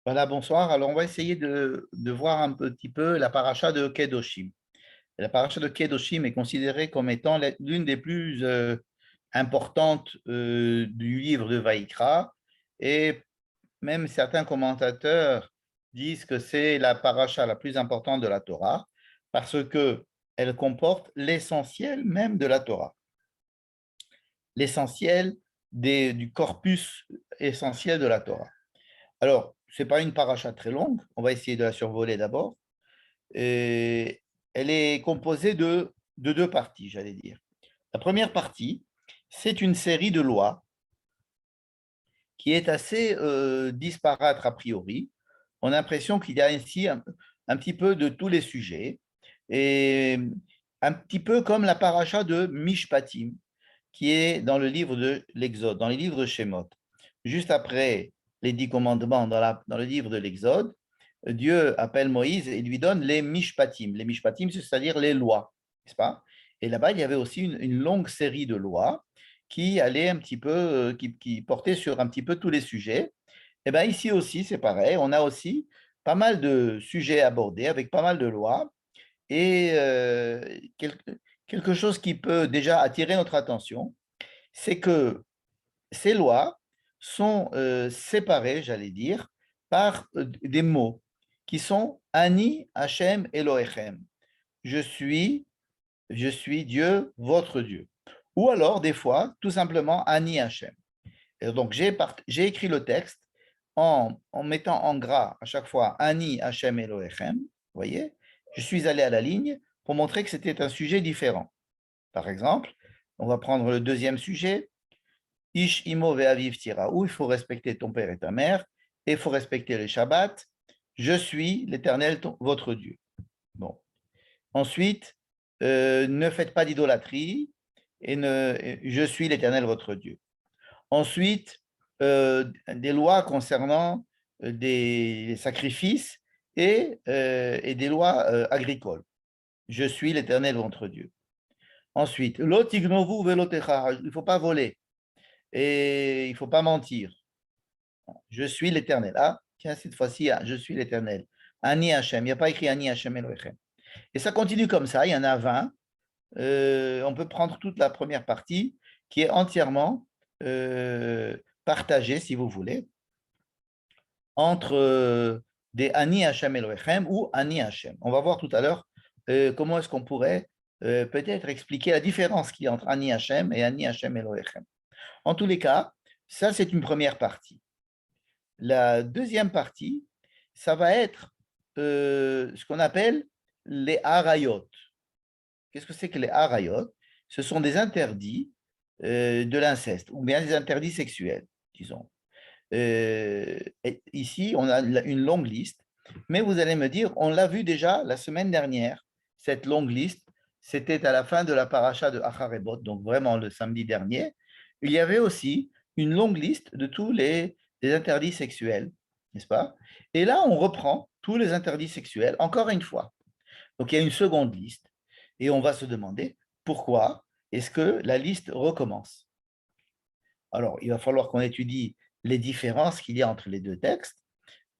Voilà, bonsoir. Alors, on va essayer de voir un petit peu la paracha de Kedoshim. La paracha de Kedoshim est considérée comme étant l'une des plus importantes du livre de Vaïkra. Et même certains commentateurs disent que c'est la paracha la plus importante de la Torah parce qu'elle comporte l'essentiel même de la Torah, l'essentiel du corpus essentiel de la Torah. Alors, ce n'est pas une paracha très longue, on va essayer de la survoler d'abord. Et elle est composée de deux parties, j'allais dire. La première partie, c'est une série de lois qui est assez disparate a priori. On a l'impression qu'il y a ici un petit peu de tous les sujets, et un petit peu comme la paracha de Mishpatim, qui est dans le livre de l'Exode, dans les livres de Shemot. Juste après les 10 commandements dans le livre de l'Exode, Dieu appelle Moïse et lui donne les Mishpatim. Les Mishpatim, c'est-à-dire les lois, n'est-ce pas? Et là-bas, il y avait aussi une longue série de lois qui allait un petit peu, qui portait sur un petit peu tous les sujets. Et bien ici aussi, c'est pareil, on a aussi pas mal de sujets abordés avec pas mal de lois et quelque chose qui peut déjà attirer notre attention, c'est que ces lois sont séparées, j'allais dire, par des mots qui sont Ani Hachem Elohechem. Je suis, je suis Dieu, votre Dieu. Ou alors, des fois, tout simplement Ani Hachem. Et donc, j'ai écrit le texte en mettant en gras à chaque fois Ani Hachem Elohechem. Vous voyez, je suis allé à la ligne pour montrer que c'était un sujet différent. Par exemple, on va prendre le deuxième sujet, Ish imo ve'aviv tira, où il faut respecter ton père et ta mère, et il faut respecter les Shabbats. Je suis l'Éternel, votre Dieu. Bon. Ensuite, ne faites pas d'idolâtrie, je suis l'Éternel, votre Dieu. Ensuite, des lois concernant des sacrifices et des lois agricoles. Je suis l'Éternel, votre Dieu. Ensuite, lotignovu velotecha, il ne faut pas voler et il ne faut pas mentir. Je suis l'Éternel. Ah, tiens, cette fois-ci, je suis l'Éternel. Ani Hachem, il n'y a pas écrit Ani Hachem Elohechem. Et ça continue comme ça, il y en a 20. On peut prendre toute la première partie qui est entièrement partagée, si vous voulez, entre des Ani Hachem Elohechem ou Ani Hachem. On va voir tout à l'heure comment est-ce qu'on pourrait peut-être expliquer la différence qu'il y a entre Ani Hachem et Ani Hachem Elohechem. En tous les cas, ça c'est une première partie. La deuxième partie, ça va être ce qu'on appelle les harayot. Qu'est-ce que c'est que les harayot? Ce sont des interdits de l'inceste, ou bien des interdits sexuels, disons. Ici, on a une longue liste, mais vous allez me dire, on l'a vu déjà la semaine dernière, cette longue liste, c'était à la fin de la paracha de Acharebot, donc vraiment le samedi dernier. Il y avait aussi une longue liste de tous les interdits sexuels, n'est-ce pas? Et là, on reprend tous les interdits sexuels encore une fois. Donc, il y a une seconde liste et on va se demander pourquoi est-ce que la liste recommence. Alors, il va falloir qu'on étudie les différences qu'il y a entre les deux textes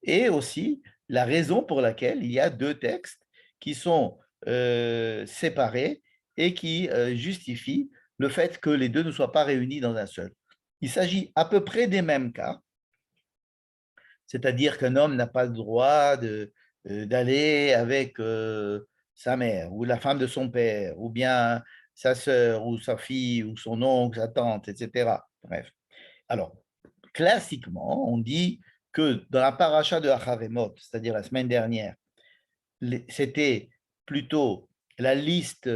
et aussi la raison pour laquelle il y a deux textes qui sont séparés et qui justifient le fait que les deux ne soient pas réunis dans un seul. Il s'agit à peu près des mêmes cas, c'est-à-dire qu'un homme n'a pas le droit d'aller avec sa mère ou la femme de son père ou bien sa sœur ou sa fille ou son oncle, sa tante, etc. Bref. Alors, classiquement, on dit que dans la paracha de Achavemot, c'est-à-dire la semaine dernière, c'était plutôt la liste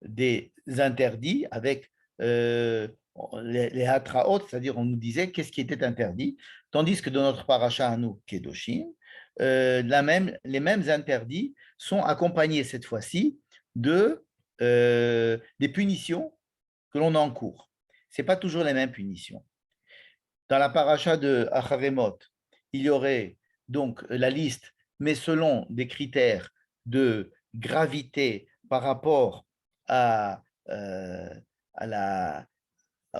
des interdits avec les hatraot, c'est-à-dire on nous disait qu'est-ce qui était interdit, tandis que dans notre paracha à nous, Kedoshim, les mêmes interdits sont accompagnés cette fois-ci des punitions que l'on encourt. Ce n'est pas toujours les mêmes punitions. Dans la paracha de Acharemot, il y aurait donc la liste, mais selon des critères de gravité par rapport à, à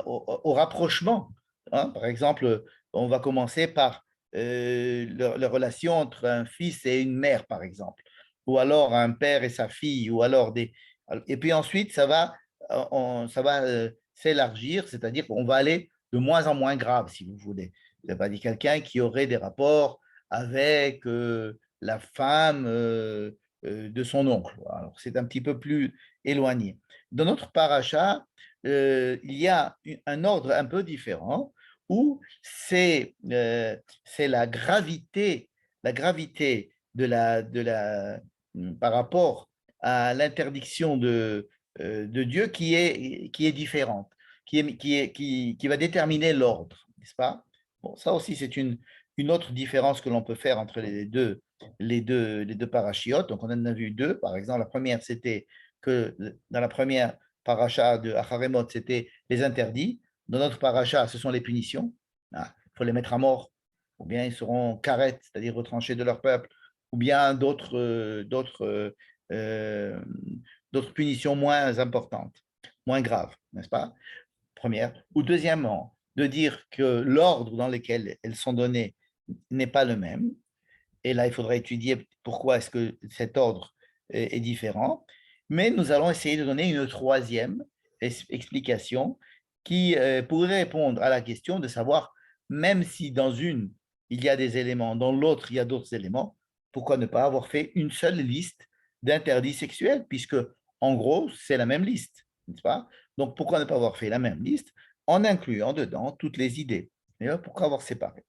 au rapprochement. Hein. Par exemple, on va commencer par la relation entre un fils et une mère, par exemple, ou alors un père et sa fille, ou alors des… Et puis ensuite, ça va s'élargir, c'est-à-dire qu'on va aller de moins en moins grave, si vous voulez. C'est-à-dire quelqu'un qui aurait des rapports avec la femme de son oncle. Alors, c'est un petit peu plus éloigné. Dans notre paracha, il y a un ordre un peu différent où c'est la gravité par rapport à l'interdiction de Dieu qui est différente, qui va déterminer l'ordre, n'est-ce pas? Bon, ça aussi, c'est une autre différence que l'on peut faire entre les deux parachiotes. Donc, on en a vu deux. Par exemple, la première, c'était que dans la première paracha de Acharemot, c'était les interdits. Dans notre paracha, ce sont les punitions. Ah, il faut les mettre à mort, ou bien ils seront carettes, c'est-à-dire retranchés de leur peuple, ou bien euh, d'autres punitions moins importantes, moins graves, n'est-ce pas? Première. Ou deuxièmement, de dire que l'ordre dans lequel elles sont données n'est pas le même. Et là, il faudra étudier pourquoi est-ce que cet ordre est différent. Mais nous allons essayer de donner une troisième explication qui pourrait répondre à la question de savoir, même si dans une, il y a des éléments, dans l'autre, il y a d'autres éléments, pourquoi ne pas avoir fait une seule liste d'interdits sexuels, puisque, en gros, c'est la même liste, n'est-ce pas? Donc, pourquoi ne pas avoir fait la même liste en incluant dedans toutes les idées? Pourquoi avoir séparé?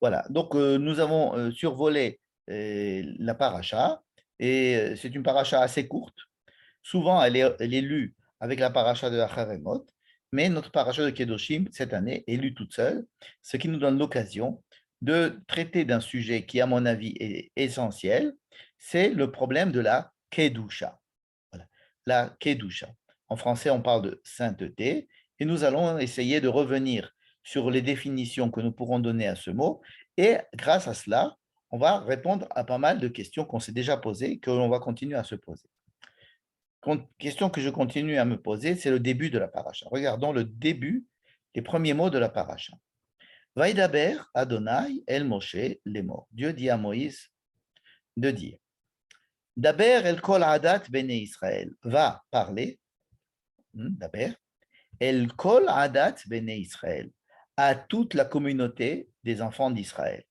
Voilà, donc nous avons survolé la paracha et c'est une paracha assez courte. Souvent, elle est lue avec la paracha de Acharemot, mais notre paracha de Kedoshim, cette année, est lue toute seule, ce qui nous donne l'occasion de traiter d'un sujet qui, à mon avis, est essentiel, c'est le problème de la Kedusha. Voilà. La Kedusha. En français, on parle de sainteté et nous allons essayer de revenir sur les définitions que nous pourrons donner à ce mot et grâce à cela, on va répondre à pas mal de questions qu'on s'est déjà posées et que l'on va continuer à se poser. Question que je continue à me poser, c'est le début de la paracha. Regardons le début, les premiers mots de la paracha. Vaïdaber Adonai El Moshe les morts. Dieu dit à Moïse de dire Daber El Kol Adat Bene Israël. Va parler, Daber, El Kol Adat Bene Israël, à toute la communauté des enfants d'Israël.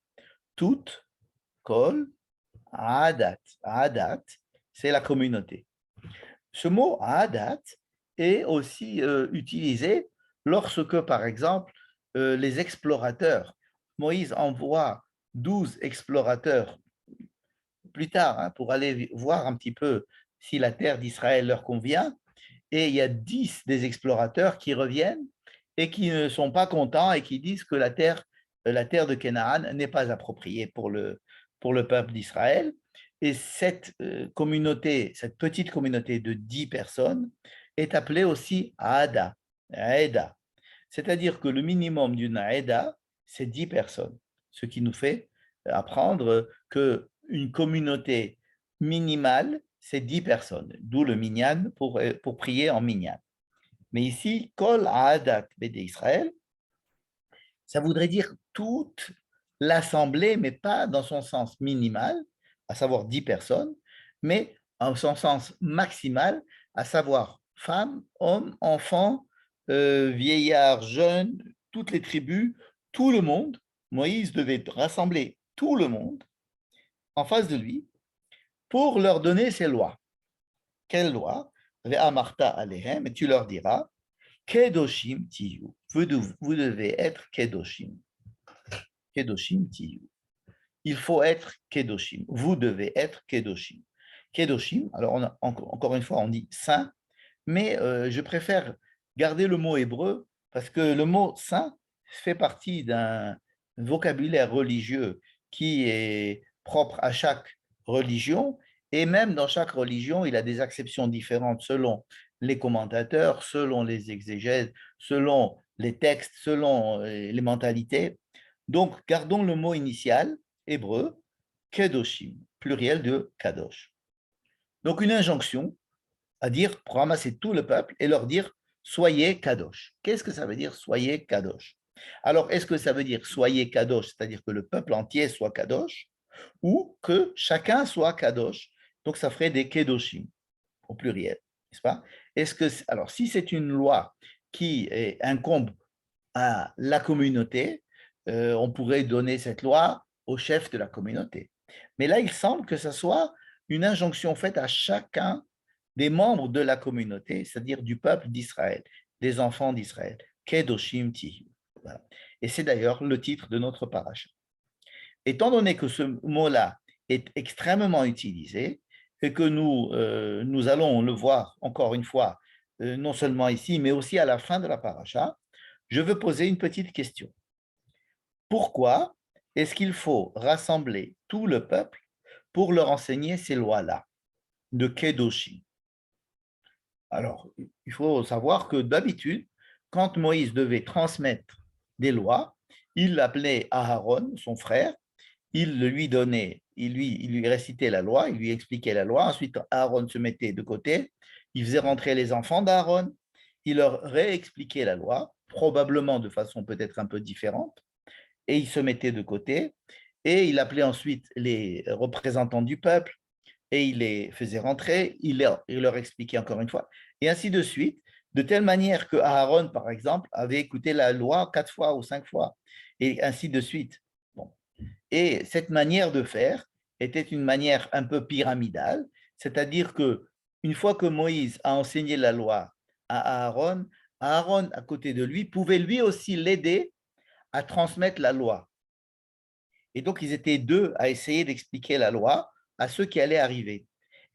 Toute, Kol Adat. Adat, c'est la communauté. Ce mot Adat est aussi utilisé lorsque, par exemple, les explorateurs, Moïse envoie 12 explorateurs plus tard pour aller voir un petit peu si la terre d'Israël leur convient, et il y a 10 des explorateurs qui reviennent et qui ne sont pas contents et qui disent que la terre de Canaan n'est pas appropriée pour le peuple d'Israël. Et cette communauté, cette petite communauté de 10 personnes est appelée aussi Aada, Aeda. C'est-à-dire que le minimum d'une Aeda, c'est 10 personnes, ce qui nous fait apprendre qu'une communauté minimale, c'est 10 personnes, d'où le minyan pour prier en minyan. Mais ici, Kol Aadat Bede Israël, ça voudrait dire toute l'assemblée, mais pas dans son sens minimal, à savoir 10 personnes, mais en son sens maximal, à savoir femmes, hommes, enfants, vieillards, jeunes, toutes les tribus, tout le monde. Moïse devait rassembler tout le monde en face de lui pour leur donner ses lois. Quelles lois? Ve'amarta alehem, et tu leur diras, Kedoshim tiyu. Vous devez être Kedoshim. Kedoshim tiyu. Il faut être Kedoshim. Vous devez être Kedoshim. Kedoshim, alors encore une fois, on dit saint, mais je préfère garder le mot hébreu parce que le mot saint fait partie d'un vocabulaire religieux qui est propre à chaque religion et même dans chaque religion, il a des acceptions différentes selon les commentateurs, selon les exégèses, selon les textes, selon les mentalités. Donc, gardons le mot initial, hébreu, kedoshim, pluriel de kadosh. Donc, une injonction à dire, pour ramasser tout le peuple et leur dire, soyez kadosh. Qu'est-ce que ça veut dire, soyez kadosh? Alors, est-ce que ça veut dire soyez kadosh, c'est-à-dire que le peuple entier soit kadosh, ou que chacun soit kadosh? Donc, ça ferait des kedoshim au pluriel, n'est-ce pas? Alors, si c'est une loi qui incombe à la communauté, on pourrait donner cette loi au chef de la communauté. Mais là, il semble que ce soit une injonction faite à chacun des membres de la communauté, c'est-à-dire du peuple d'Israël, des enfants d'Israël. Kedoshim Tihu. Voilà. Et c'est d'ailleurs le titre de notre paracha. Étant donné que ce mot-là est extrêmement utilisé et que nous allons le voir encore une fois, non seulement ici, mais aussi à la fin de la paracha, je veux poser une petite question. Pourquoi est-ce qu'il faut rassembler tout le peuple pour leur enseigner ces lois-là de Kedoshi? Alors, il faut savoir que d'habitude, quand Moïse devait transmettre des lois, il appelait Aaron, son frère, il lui donnait, il lui récitait la loi, il lui expliquait la loi. Ensuite, Aaron se mettait de côté, il faisait rentrer les enfants d'Aaron, il leur réexpliquait la loi, probablement de façon peut-être un peu différente, et il se mettait de côté, et il appelait ensuite les représentants du peuple, et il les faisait rentrer, il leur expliquait encore une fois, et ainsi de suite, de telle manière que Aaron, par exemple, avait écouté la loi 4 fois ou 5 fois, et ainsi de suite. Bon. Et cette manière de faire était une manière un peu pyramidale, c'est-à-dire que une fois que Moïse a enseigné la loi à Aaron, Aaron, à côté de lui, pouvait lui aussi l'aider à transmettre la loi. Et donc, ils étaient deux à essayer d'expliquer la loi à ceux qui allaient arriver.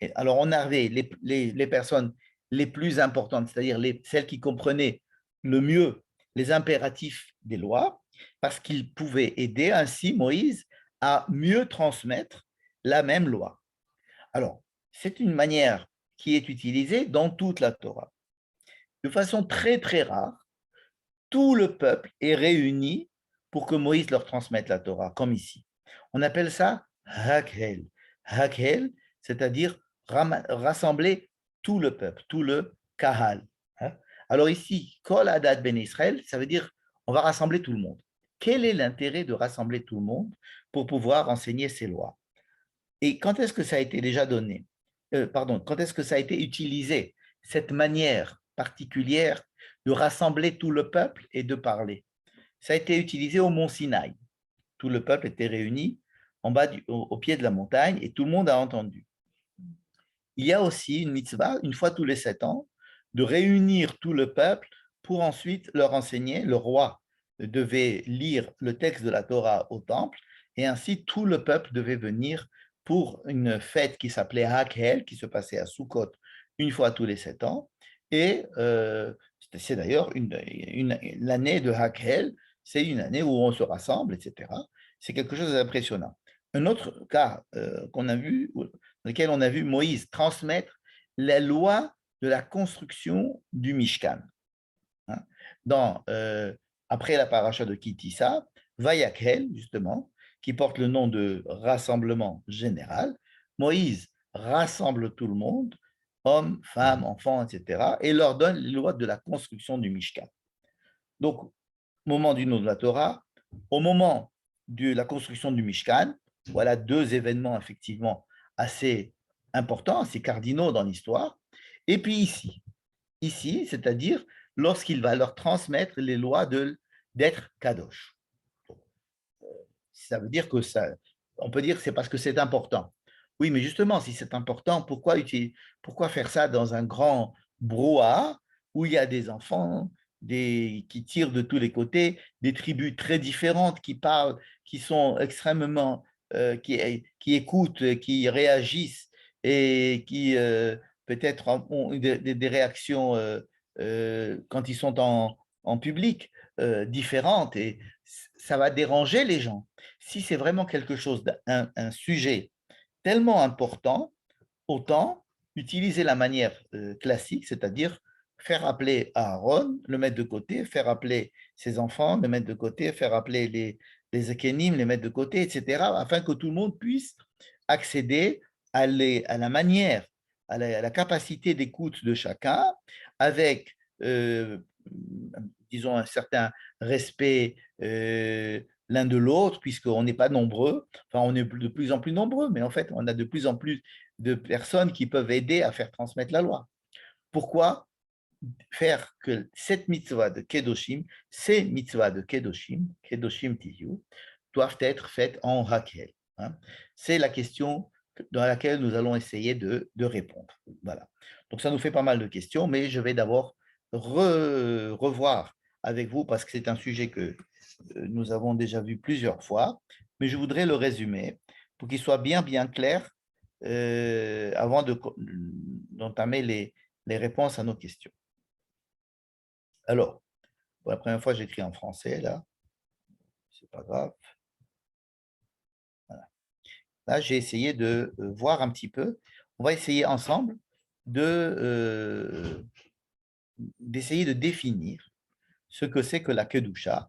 Et alors, on avait les personnes les plus importantes, c'est-à-dire celles qui comprenaient le mieux les impératifs des lois, parce qu'ils pouvaient aider ainsi Moïse à mieux transmettre la même loi. Alors, c'est une manière qui est utilisée dans toute la Torah. De façon très, très rare, tout le peuple est réuni pour que Moïse leur transmette la Torah, comme ici. On appelle ça Hakhel. Hakhel, c'est-à-dire rassembler tout le peuple, tout le Kahal. Alors ici, Kol Adat Ben Israël, ça veut dire on va rassembler tout le monde. Quel est l'intérêt de rassembler tout le monde pour pouvoir enseigner ces lois? Et quand est-ce que ça a été déjà donné? Pardon, quand est-ce que ça a été utilisé, cette manière particulière de rassembler tout le peuple et de parler? Ça a été utilisé au mont Sinaï. Tout le peuple était réuni en bas au pied de la montagne et tout le monde a entendu. Il y a aussi une mitzvah, une fois tous les 7 ans, de réunir tout le peuple pour ensuite leur enseigner. Le roi devait lire le texte de la Torah au temple et ainsi tout le peuple devait venir pour une fête qui s'appelait Hakhel, qui se passait à Sukkot une fois tous les 7 ans. Et c'est d'ailleurs l'année de Hakhel, c'est une année où on se rassemble, etc. C'est quelque chose d'impressionnant. Un autre cas qu'on a vu, dans lequel on a vu Moïse transmettre la loi de la construction du Mishkan. Hein. Après la paracha de Kitissa, Vayakhel, justement, qui porte le nom de rassemblement général, Moïse rassemble tout le monde, hommes, femmes, enfants, etc., et leur donne les lois de la construction du Mishkan. Donc, au moment du nom de la Torah, au moment de la construction du Mishkan, voilà deux événements effectivement assez importants, assez cardinaux dans l'histoire. Et puis ici, c'est-à-dire lorsqu'il va leur transmettre les lois d'être kadosh. Ça veut dire que ça, on peut dire que c'est parce que c'est important. Oui, mais justement, si c'est important, pourquoi faire ça dans un grand brouhaha où il y a des enfants qui tirent de tous les côtés, des tribus très différentes qui parlent, qui sont extrêmement, qui écoutent, qui réagissent et qui peut-être ont des réactions quand ils sont en public différentes et ça va déranger les gens. Si c'est vraiment quelque chose, un sujet tellement important, autant utiliser la manière classique, c'est-à-dire faire appeler Aaron, le mettre de côté, faire appeler ses enfants, le mettre de côté, faire appeler les Ekenim, les mettre de côté, etc., afin que tout le monde puisse accéder à la manière, à la capacité d'écoute de chacun, avec disons, un certain respect l'un de l'autre, puisqu'on n'est pas nombreux. Enfin, on est de plus en plus nombreux, mais en fait, on a de plus en plus de personnes qui peuvent aider à faire transmettre la loi. Pourquoi faire que cette mitzvah de Kedoshim, ces mitzvahs de Kedoshim, Kedoshim Tiyu, doivent être faites en Raquel, hein? C'est la question dans laquelle nous allons essayer de répondre. Voilà. Donc, ça nous fait pas mal de questions, mais je vais d'abord revoir avec vous parce que c'est un sujet que nous avons déjà vu plusieurs fois, mais je voudrais le résumer pour qu'il soit bien, bien clair avant d'entamer les réponses à nos questions. Alors, pour la première fois, j'écris en français, là. C'est pas grave. Voilà. Là, j'ai essayé de voir un petit peu. On va essayer ensemble d'essayer de définir ce que c'est que la kedusha.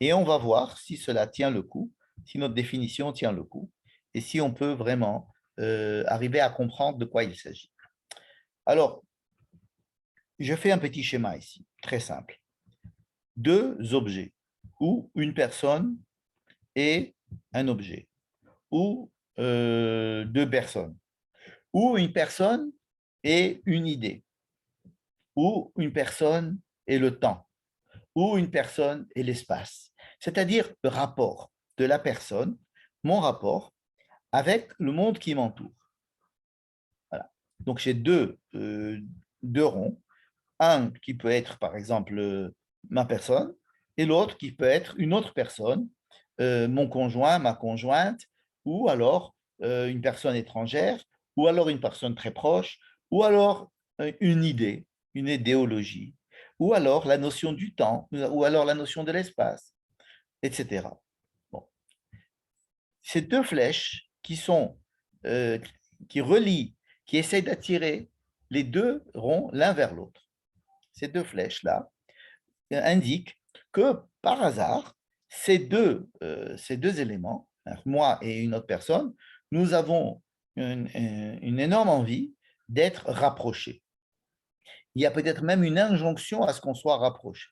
Et on va voir si cela tient le coup, si notre définition tient le coup, et si on peut vraiment arriver à comprendre de quoi il s'agit. Alors, je fais un petit schéma ici, très simple. Deux objets, ou une personne et un objet, ou deux personnes, ou une personne et une idée, ou une personne et le temps, ou une personne et l'espace. C'est-à-dire le rapport de la personne, mon rapport, avec le monde qui m'entoure. Voilà. Donc, j'ai deux ronds. Un qui peut être, par exemple, ma personne, et l'autre qui peut être une autre personne, mon conjoint, ma conjointe, ou alors une personne étrangère, ou alors une personne très proche, ou alors une idée, une idéologie, ou alors la notion du temps, ou alors la notion de l'espace, etc. Bon. Ces deux flèches qui relient, qui essayent d'attirer les deux ronds l'un vers l'autre. Ces deux flèches-là indiquent que par hasard, ces deux éléments, moi et une autre personne, nous avons une énorme envie d'être rapprochés. Il y a peut-être même une injonction à ce qu'on soit rapprochés.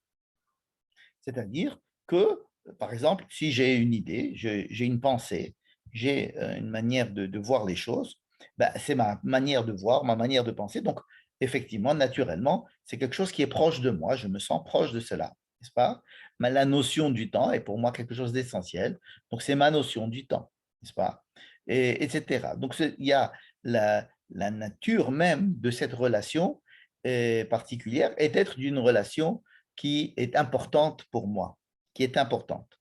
C'est-à-dire que, par exemple, si j'ai une idée, j'ai une pensée, j'ai une manière de voir les choses, ben, c'est ma manière de voir, ma manière de penser. Donc, effectivement, naturellement, c'est quelque chose qui est proche de moi. Je me sens proche de cela, n'est-ce pas? Mais la notion du temps est pour moi quelque chose d'essentiel. Donc, c'est ma notion du temps, n'est-ce pas? Etc. Donc, il y a la nature même de cette relation particulière est d'être d'une relation qui est importante pour moi, qui est importante.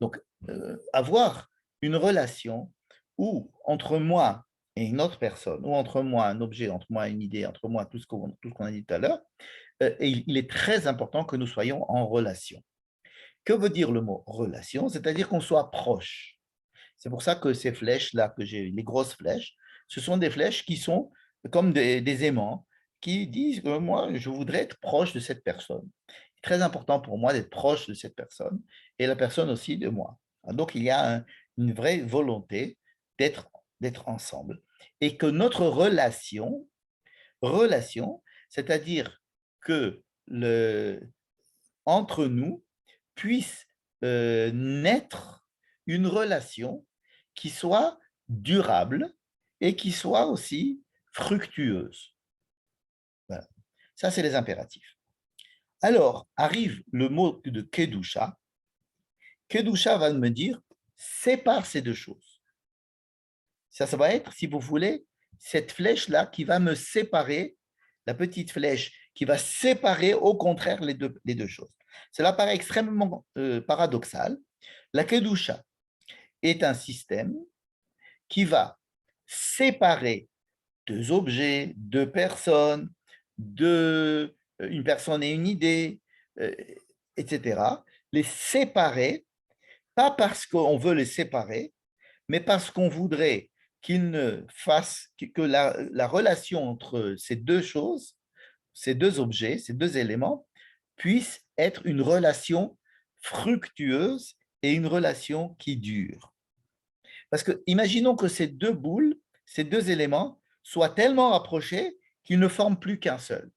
Donc, avoir une relation où entre moi et une autre personne, ou entre moi un objet, entre moi une idée, entre moi tout ce qu'on a dit tout à l'heure, il est très important que nous soyons en relation. Que veut dire le mot relation? C'est-à-dire qu'on soit proche. C'est pour ça que ces flèches-là, que j'ai, les grosses flèches, ce sont des flèches qui sont comme des aimants qui disent que moi, je voudrais être proche de cette personne. C'est très important pour moi d'être proche de cette personne et la personne aussi de moi. Donc, il y a une vraie volonté d'être ensemble et que notre relation, c'est-à-dire que entre nous puisse naître une relation qui soit durable et qui soit aussi fructueuse. Voilà. Ça, c'est les impératifs. Alors, arrive le mot de Kedusha. Kedusha va me dire, sépare ces deux choses. Ça va être, si vous voulez, cette flèche-là qui va me séparer, la petite flèche qui va séparer au contraire les deux choses. Cela paraît extrêmement paradoxal. La Kedusha est un système qui va séparer deux objets, deux personnes, une personne et une idée, etc. Les séparer, pas parce qu'on veut les séparer, mais parce qu'on voudrait qu'ils ne fassent que la relation entre ces deux choses, ces deux objets, ces deux éléments, puisse être une relation fructueuse et une relation qui dure. Parce que imaginons que ces deux boules, ces deux éléments, soient tellement rapprochés qu'ils ne forment plus qu'un seul.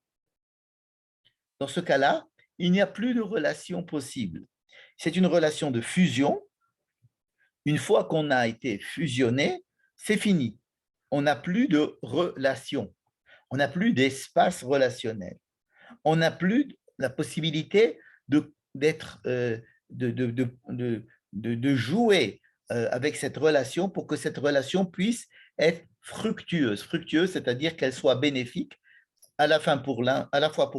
Dans ce cas-là, il n'y a plus de relation possible. C'est une relation de fusion. Une fois qu'on a été fusionné, c'est fini. On n'a plus de relation. On n'a plus d'espace relationnel. On n'a plus la possibilité d'être, de jouer avec cette relation pour que cette relation puisse être fructueuse. Fructueuse, c'est-à-dire qu'elle soit bénéfique à la fois pour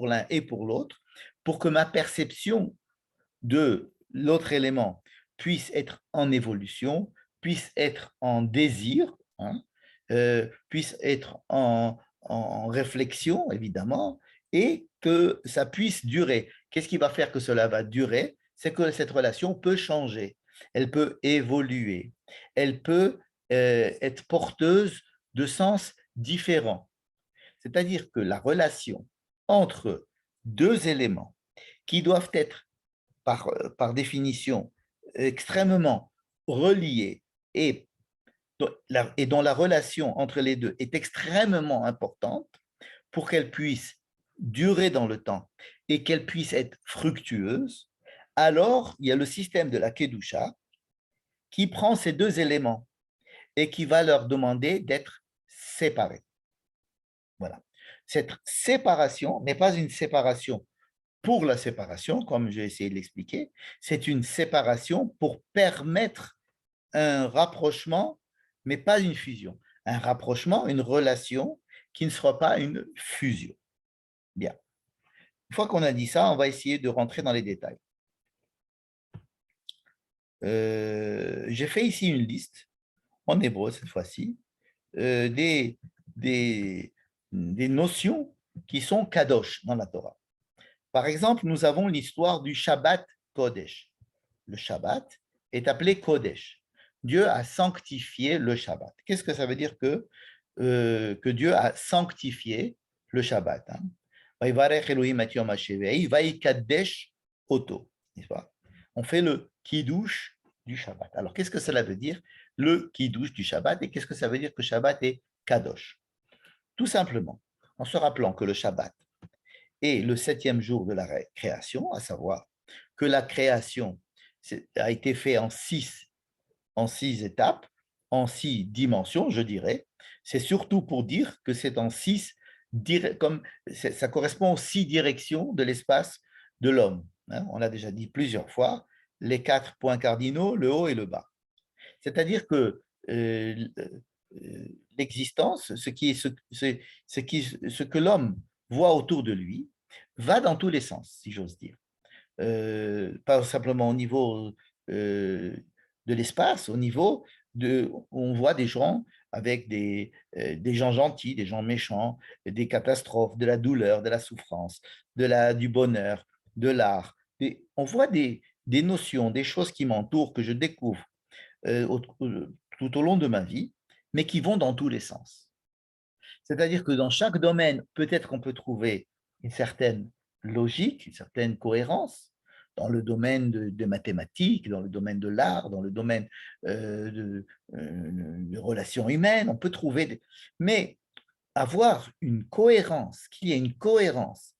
l'un et pour l'autre, pour que ma perception de l'autre élément puisse être en évolution, puisse être en désir, hein, puisse être en réflexion, évidemment, et que ça puisse durer. Qu'est-ce qui va faire que cela va durer? C'est que cette relation peut changer, elle peut évoluer, elle peut être porteuse de sens différents. C'est-à-dire que la relation entre deux éléments qui doivent être par définition extrêmement reliés et dont la relation entre les deux est extrêmement importante pour qu'elle puisse durer dans le temps et qu'elle puisse être fructueuse, alors il y a le système de la Kedusha qui prend ces deux éléments et qui va leur demander d'être séparés. Voilà. Cette séparation n'est pas une séparation pour la séparation, comme j'ai essayé de l'expliquer, c'est une séparation pour permettre un rapprochement, mais pas une fusion. Un rapprochement, une relation qui ne sera pas une fusion. Bien. Une fois qu'on a dit ça, on va essayer de rentrer dans les détails. J'ai fait ici une liste, en hébreu cette fois-ci, des notions qui sont kadosh dans la Torah. Par exemple, nous avons l'histoire du Shabbat Kodesh. Le Shabbat est appelé Kodesh. Dieu a sanctifié le Shabbat. Qu'est-ce que ça veut dire que Dieu a sanctifié le Shabbat, hein? On fait le kiddush du Shabbat. Alors, qu'est-ce que cela veut dire, le kiddush du Shabbat, et qu'est-ce que ça veut dire que Shabbat est kadosh? Tout simplement, en se rappelant que le Shabbat est le 7e jour de la création, à savoir que la création a été faite en six étapes, en 6 dimensions, je dirais. C'est surtout pour dire que c'est en comme ça correspond aux 6 directions de l'espace de l'homme, hein. On l'a déjà dit plusieurs fois, les 4 points cardinaux, le haut et le bas. C'est-à-dire que l'existence, ce que l'homme voit autour de lui, va dans tous les sens, si j'ose dire. Pas simplement au niveau de l'espace, au niveau on voit des gens avec des gens gentils, des gens méchants, des catastrophes, de la douleur, de la souffrance, du bonheur, de l'art. On voit des notions, des choses qui m'entourent, que je découvre tout au long de ma vie, mais qui vont dans tous les sens. C'est-à-dire que dans chaque domaine, peut-être qu'on peut trouver une certaine logique, une certaine cohérence, dans le domaine des mathématiques, dans le domaine de l'art, dans le domaine de relations humaines, on peut trouver. Mais avoir une cohérence, qu'il y ait une cohérence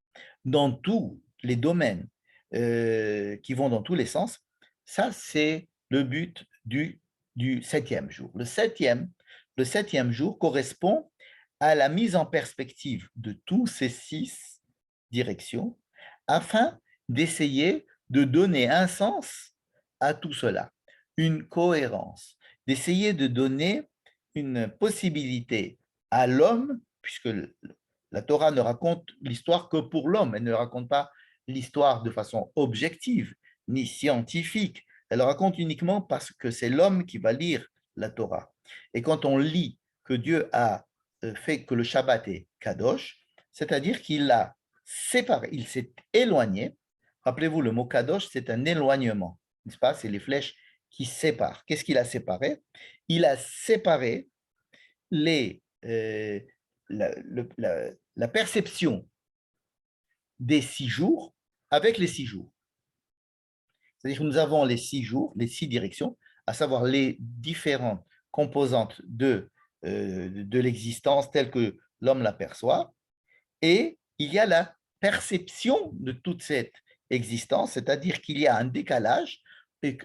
dans tous les domaines qui vont dans tous les sens, ça, c'est le but du 7e jour. Le septième jour correspond à la mise en perspective de tous ces 6 directions afin d'essayer de donner un sens à tout cela, une cohérence, d'essayer de donner une possibilité à l'homme, puisque la Torah ne raconte l'histoire que pour l'homme, elle ne raconte pas l'histoire de façon objective ni scientifique, elle raconte uniquement parce que c'est l'homme qui va lire la Torah. Et quand on lit que Dieu a fait que le Shabbat est kadosh, c'est-à-dire qu'il l'a séparé, il s'est éloigné. Rappelez-vous, le mot kadosh, c'est un éloignement, n'est-ce pas? C'est les flèches qui séparent. Qu'est-ce qu'il a séparé? Il a séparé la, la perception des 6 jours avec les 6 jours. C'est-à-dire que nous avons les 6 jours, les 6 directions, à savoir les différentes composantes de l'existence telle que l'homme l'aperçoit, et il y a la perception de toute cette existence, c'est-à-dire qu'il y a un décalage, et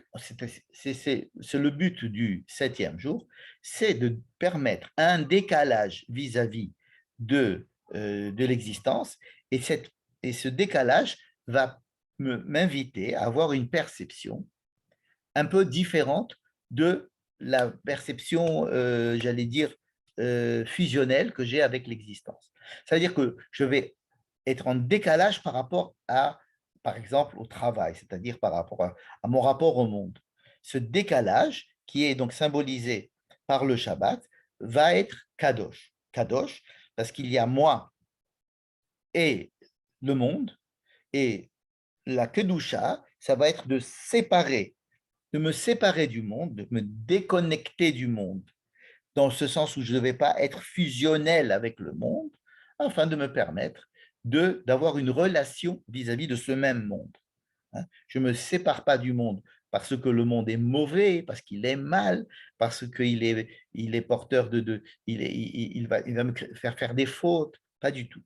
c'est le but du 7e jour, c'est de permettre un décalage vis-à-vis de l'existence, et, et ce décalage va m'inviter à avoir une perception un peu différente de la perception, j'allais dire, fusionnelle que j'ai avec l'existence. Ça veut dire que je vais être en décalage par rapport à, par exemple, au travail, c'est-à-dire par rapport à mon rapport au monde. Ce décalage, qui est donc symbolisé par le Shabbat, va être kadosh. Kadosh, parce qu'il y a moi et le monde, et la kedusha, ça va être de me séparer du monde, de me déconnecter du monde, dans ce sens où je ne vais pas être fusionnel avec le monde, afin de me permettre d'avoir une relation vis-à-vis de ce même monde. Je ne me sépare pas du monde parce que le monde est mauvais, parce qu'il est mal, parce qu'il est, il est porteur il va me faire des fautes. Pas du tout.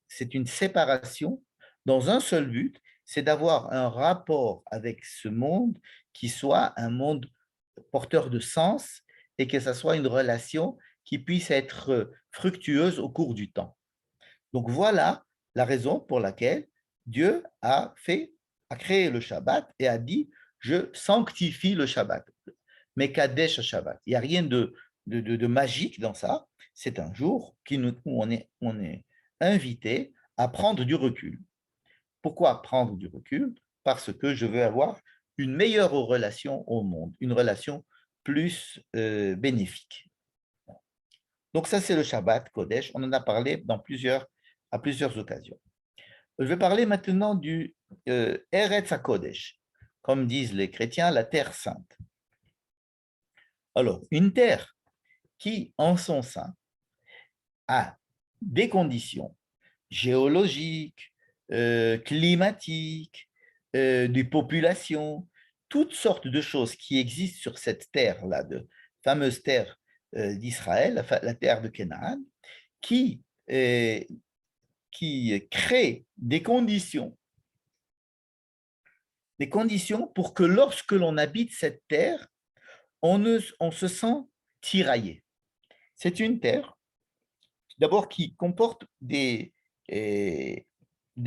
C'est une séparation dans un seul but, c'est d'avoir un rapport avec ce monde qui soit un monde porteur de sens et que ça soit une relation qui puisse être fructueuse au cours du temps. Donc voilà la raison pour laquelle Dieu a créé le Shabbat et a dit, je sanctifie le Shabbat, mais Kadesh Shabbat. Il n'y a rien de magique dans ça. C'est un jour où on est invité à prendre du recul. Pourquoi prendre du recul? Parce que je veux avoir une meilleure relation au monde, une relation plus bénéfique. Donc ça, c'est le Shabbat Kodesh. On en a parlé à plusieurs occasions. Je vais parler maintenant du Eretz HaKodesh, comme disent les chrétiens, la terre sainte. Alors, une terre qui, en son sein, a des conditions géologiques, climatiques, des populations, toutes sortes de choses qui existent sur cette terre-là, de fameuse terre d'Israël, la terre de Canaan, qui, euh, qui crée des conditions pour que lorsque l'on habite cette terre, on se sent tiraillé. C'est une terre, d'abord, qui comporte des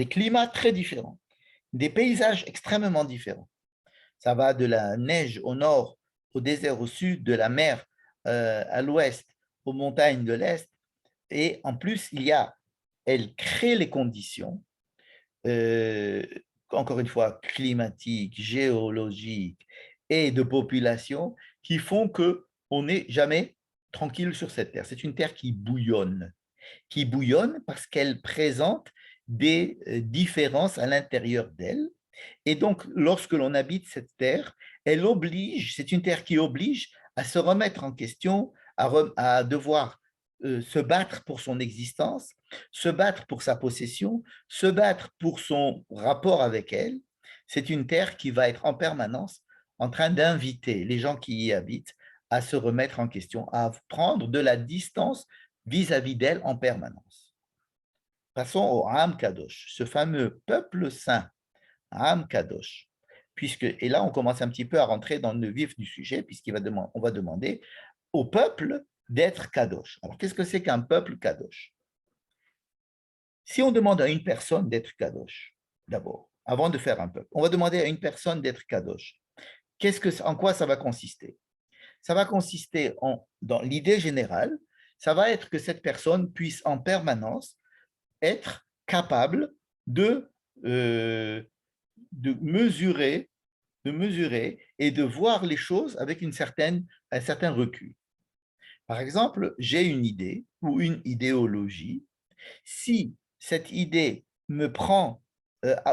climats très différents, des paysages extrêmement différents. Ça va de la neige au nord, au désert au sud, de la mer à l'ouest, aux montagnes de l'est. Et en plus, elle crée les conditions, euh, encore une fois, climatiques, géologiques et de population qui font qu'on n'est jamais tranquille sur cette terre. C'est une terre qui bouillonne parce qu'elle présente des différences à l'intérieur d'elle. Et donc, lorsque l'on habite cette terre, c'est une terre qui oblige à se remettre en question, à devoir se battre pour son existence, se battre pour sa possession, se battre pour son rapport avec elle. C'est une terre qui va être en permanence en train d'inviter les gens qui y habitent à se remettre en question, à prendre de la distance vis-à-vis d'elle en permanence. Passons au Am Kadosh, ce fameux peuple saint, Am Kadosh. Et là, on commence un petit peu à rentrer dans le vif du sujet, on va demander au peuple d'être Kadosh. Alors, qu'est-ce que c'est qu'un peuple Kadosh? Si on demande à une personne d'être Kadosh, d'abord, avant de faire un peuple, on va demander à une personne d'être Kadosh. En quoi ça va consister? Ça va consister dans l'idée générale, ça va être que cette personne puisse en permanence être capable euh, de mesurer, et de voir les choses avec un certain recul. Par exemple, j'ai une idée ou une idéologie. Si cette idée me prend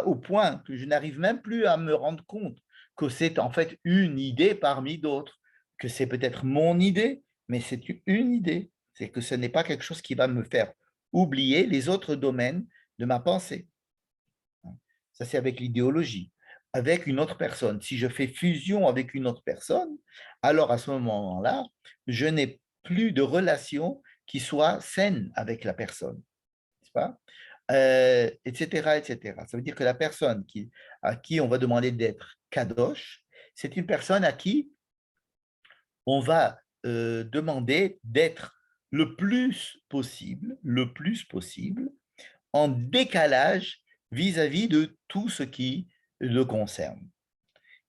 au point que je n'arrive même plus à me rendre compte que c'est en fait une idée parmi d'autres, que c'est peut-être mon idée, mais c'est une idée. C'est que ce n'est pas quelque chose qui va me faire oublier les autres domaines de ma pensée. Ça, c'est avec l'idéologie. Avec une autre personne, si je fais fusion avec une autre personne, alors à ce moment-là, je n'ai plus de relation qui soit saine avec la personne. N'est-ce pas? etc., etc. Ça veut dire que la personne à qui on va demander d'être kadosh, c'est une personne à qui on va demander d'être le plus possible, en décalage vis-à-vis de tout ce qui le concerne.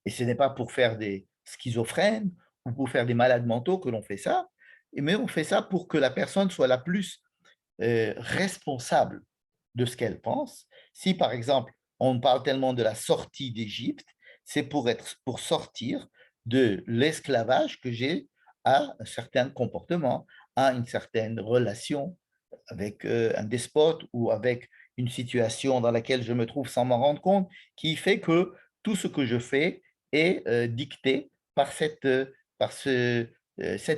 Et ce n'est pas pour faire des schizophrènes ou pour faire des malades mentaux que l'on fait ça, mais on fait ça pour que la personne soit la plus responsable de ce qu'elle pense. Si, par exemple, on parle tellement de la sortie d'Égypte, c'est pour sortir de l'esclavage que j'ai à un certain comportement, à une certaine relation avec un despote ou avec une situation dans laquelle je me trouve sans m'en rendre compte, qui fait que tout ce que je fais est dicté par, cet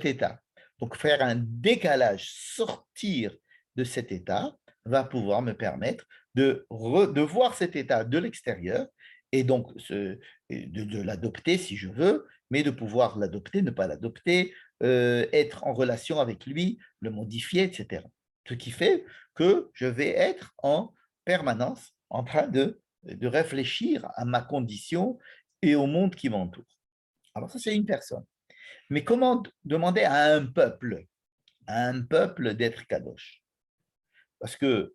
état. Donc, faire un décalage, sortir de cet état, va pouvoir me permettre de voir cet état de l'extérieur et donc de l'adopter si je veux, mais de pouvoir l'adopter, ne pas l'adopter, être en relation avec lui, le modifier, etc. Ce qui fait que je vais être en permanence en train de réfléchir à ma condition et au monde qui m'entoure. Alors ça, c'est une personne. Mais comment demander à un peuple d'être kadosh? Parce que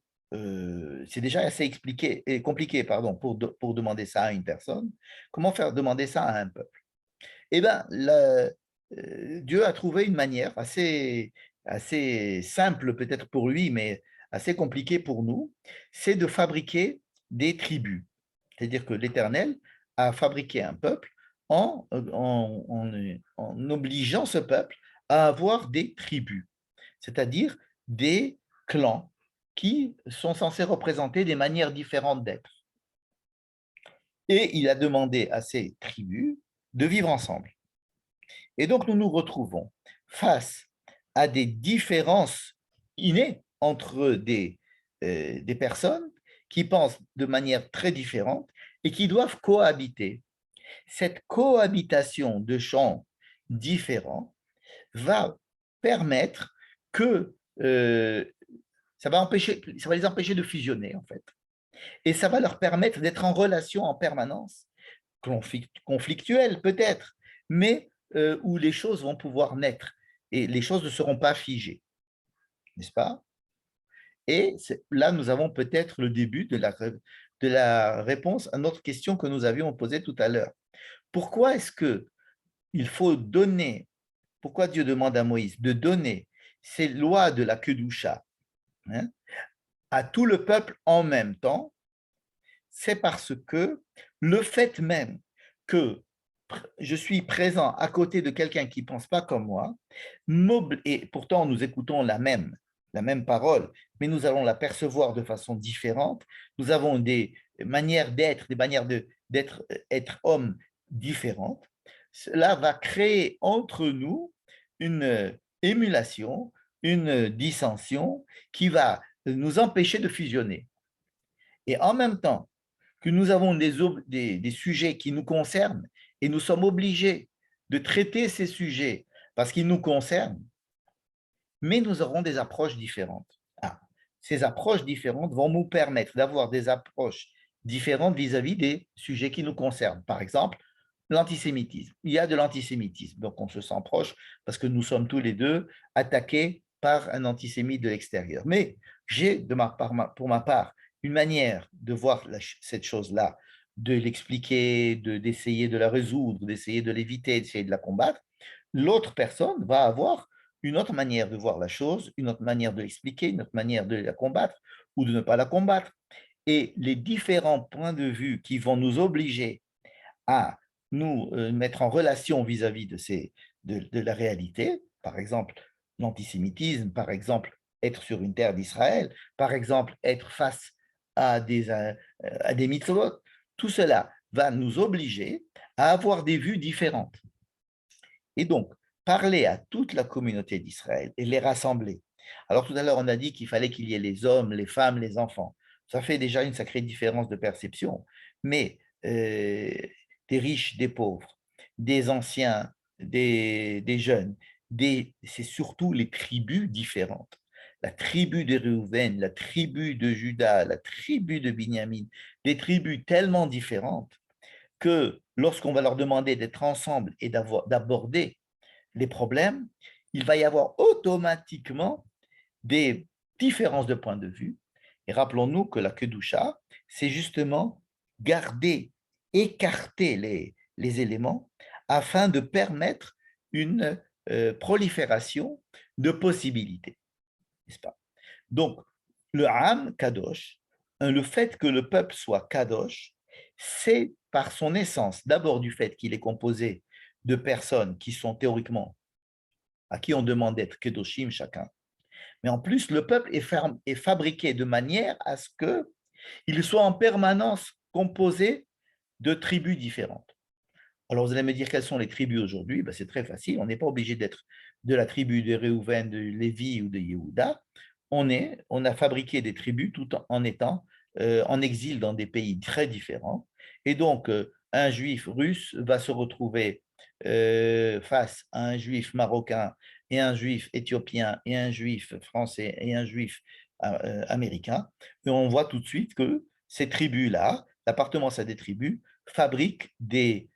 c'est déjà assez expliqué et compliqué, pardon, pour demander ça à une personne. Comment faire demander ça à un peuple? Eh bien, Dieu a trouvé une manière assez simple peut-être pour lui, mais assez compliquée pour nous, c'est de fabriquer des tribus. C'est-à-dire que l'Éternel a fabriqué un peuple en obligeant ce peuple à avoir des tribus, c'est-à-dire des clans qui sont censés représenter des manières différentes d'être. Et il a demandé à ces tribus de vivre ensemble. Et donc, nous nous retrouvons face à des différences innées entre des personnes qui pensent de manière très différente et qui doivent cohabiter. Cette cohabitation de champs différents va permettre que ça va les empêcher de fusionner, en fait. Et ça va leur permettre d'être en relation en permanence, conflictuelle peut-être, mais où les choses vont pouvoir naître et les choses ne seront pas figées, n'est-ce pas? Et là, nous avons peut-être le début de la réponse à notre question que nous avions posée tout à l'heure. Pourquoi est-ce que il faut donner, pourquoi Dieu demande à Moïse de donner ces lois de la Kedusha, hein, à tout le peuple en même temps? C'est parce que le fait même que je suis présent à côté de quelqu'un qui ne pense pas comme moi, et pourtant nous écoutons la même parole, mais nous allons la percevoir de façon différente. Nous avons des manières d'être, des manières d'être être homme différentes. Cela va créer entre nous une émulation, une dissension qui va nous empêcher de fusionner. Et en même temps que nous avons des sujets qui nous concernent et nous sommes obligés de traiter ces sujets parce qu'ils nous concernent, mais nous aurons des approches différentes. Ah, ces approches différentes vont nous permettre d'avoir des approches différentes vis-à-vis des sujets qui nous concernent. Par exemple, l'antisémitisme. Il y a de l'antisémitisme, donc on se sent proche parce que nous sommes tous les deux attaqués par un antisémite de l'extérieur. Mais j'ai, pour ma part, une manière de voir cette chose-là, de l'expliquer, d'essayer de la résoudre, d'essayer de l'éviter, d'essayer de la combattre. L'autre personne va avoir une autre manière de voir la chose, une autre manière de l'expliquer, une autre manière de la combattre ou de ne pas la combattre. Et les différents points de vue qui vont nous obliger à nous mettre en relation vis-à-vis de la réalité, par exemple l'antisémitisme, par exemple être sur une terre d'Israël, par exemple être face à des mitzvot, tout cela va nous obliger à avoir des vues différentes. Et donc, parler à toute la communauté d'Israël et les rassembler. Alors tout à l'heure, on a dit qu'il fallait qu'il y ait les hommes, les femmes, les enfants. Ça fait déjà une sacrée différence de perception. Mais des riches, des pauvres, des anciens, des jeunes, c'est surtout les tribus différentes. la tribu de Réhouven, la tribu de Juda, la tribu de Binyamin, des tribus tellement différentes que lorsqu'on va leur demander d'être ensemble et d'aborder les problèmes, il va y avoir automatiquement des différences de point de vue. Et rappelons-nous que la Kedusha, c'est justement garder, écarter les éléments afin de permettre une prolifération de possibilités, n'est-ce pas? Donc, le Ham Kadosh, le fait que le peuple soit Kadosh, c'est par son essence, d'abord du fait qu'il est composé de personnes qui sont théoriquement, à qui on demande d'être Kedoshim chacun, mais en plus, le peuple est fabriqué de manière à ce qu'il soit en permanence composé de tribus différentes. Alors, vous allez me dire quelles sont les tribus aujourd'hui? Ben, c'est très facile. On n'est pas obligé d'être de la tribu de Réhouven, de Lévi ou de Yehuda. On a fabriqué des tribus tout en étant en exil dans des pays très différents. Et donc, un juif russe va se retrouver face à un juif marocain et un juif éthiopien et un juif français et un juif américain. Et on voit tout de suite que ces tribus-là, l'appartenance à des tribus, fabriquent des...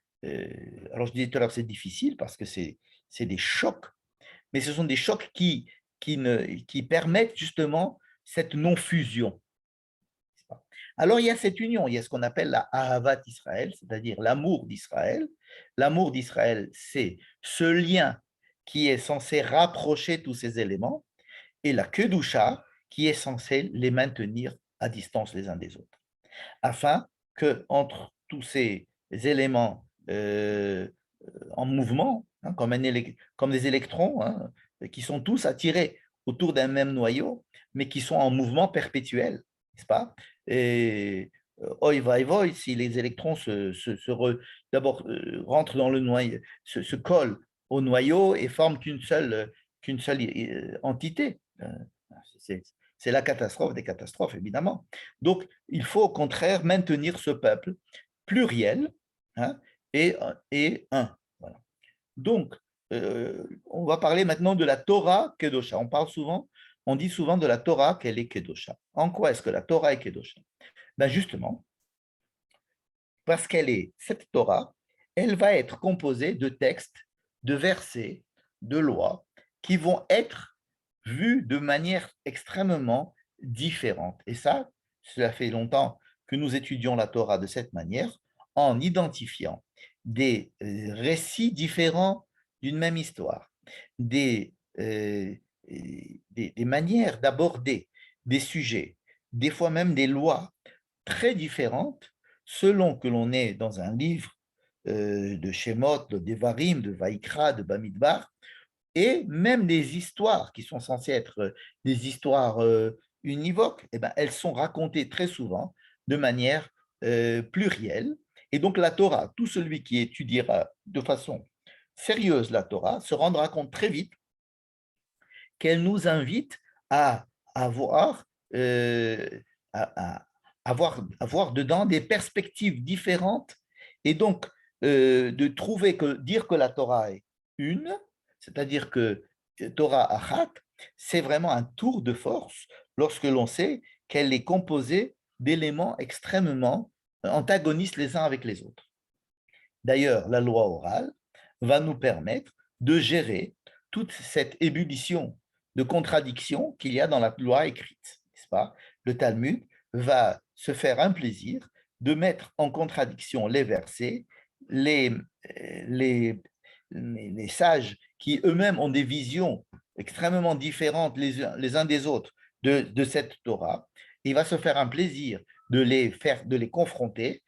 alors je disais tout à l'heure, c'est difficile parce que c'est des chocs, mais ce sont des chocs qui permettent justement cette non-fusion. Alors, il y a cette union, il y a ce qu'on appelle la Ahavat Israël, c'est-à-dire l'amour d'Israël. L'amour d'Israël, c'est ce lien qui est censé rapprocher tous ces éléments, et la Kedusha, qui est censée les maintenir à distance les uns des autres, afin que entre tous ces éléments en mouvement, hein, comme des électrons, hein, qui sont tous attirés autour d'un même noyau, mais qui sont en mouvement perpétuel, n'est-ce pas? Et oi vai voi, si les électrons d'abord rentrent dans le noyau, se collent au noyau et forment qu'une seule entité. C'est la catastrophe des catastrophes, évidemment. Donc, il faut au contraire maintenir ce peuple pluriel, hein, et un. Voilà. Donc, on va parler maintenant de la Torah Kedosha. On dit souvent de la Torah qu'elle est Kedosha. En quoi est-ce que la Torah est Kedosha? Ben justement, parce cette Torah, elle va être composée de textes, de versets, de lois qui vont être vus de manière extrêmement différente. Et ça, cela fait longtemps que nous étudions la Torah de cette manière, en identifiant des récits différents d'une même histoire, des manières d'aborder des sujets, des fois même des lois très différentes selon que l'on est dans un livre de Shemot, de Devarim, de Vaikra, de Bamidbar, et même des histoires qui sont censées être des histoires univoques, eh ben, elles sont racontées très souvent de manière plurielle. Et donc la Torah, tout celui qui étudiera de façon sérieuse la Torah se rendra compte très vite qu'elle nous invite à avoir, à voir dedans des perspectives différentes et donc de trouver que dire que la Torah est une, c'est-à-dire que Torah Achat, c'est vraiment un tour de force lorsque l'on sait qu'elle est composée d'éléments extrêmement antagonistes les uns avec les autres. D'ailleurs, la loi orale va nous permettre de gérer toute cette ébullition de contradictions qu'il y a dans la loi écrite, n'est-ce pas? Le Talmud va se faire un plaisir de mettre en contradiction les versets, les, les, les sages qui eux-mêmes ont des visions extrêmement différentes les uns des autres de cette Torah. Il va se faire un plaisir de les confronter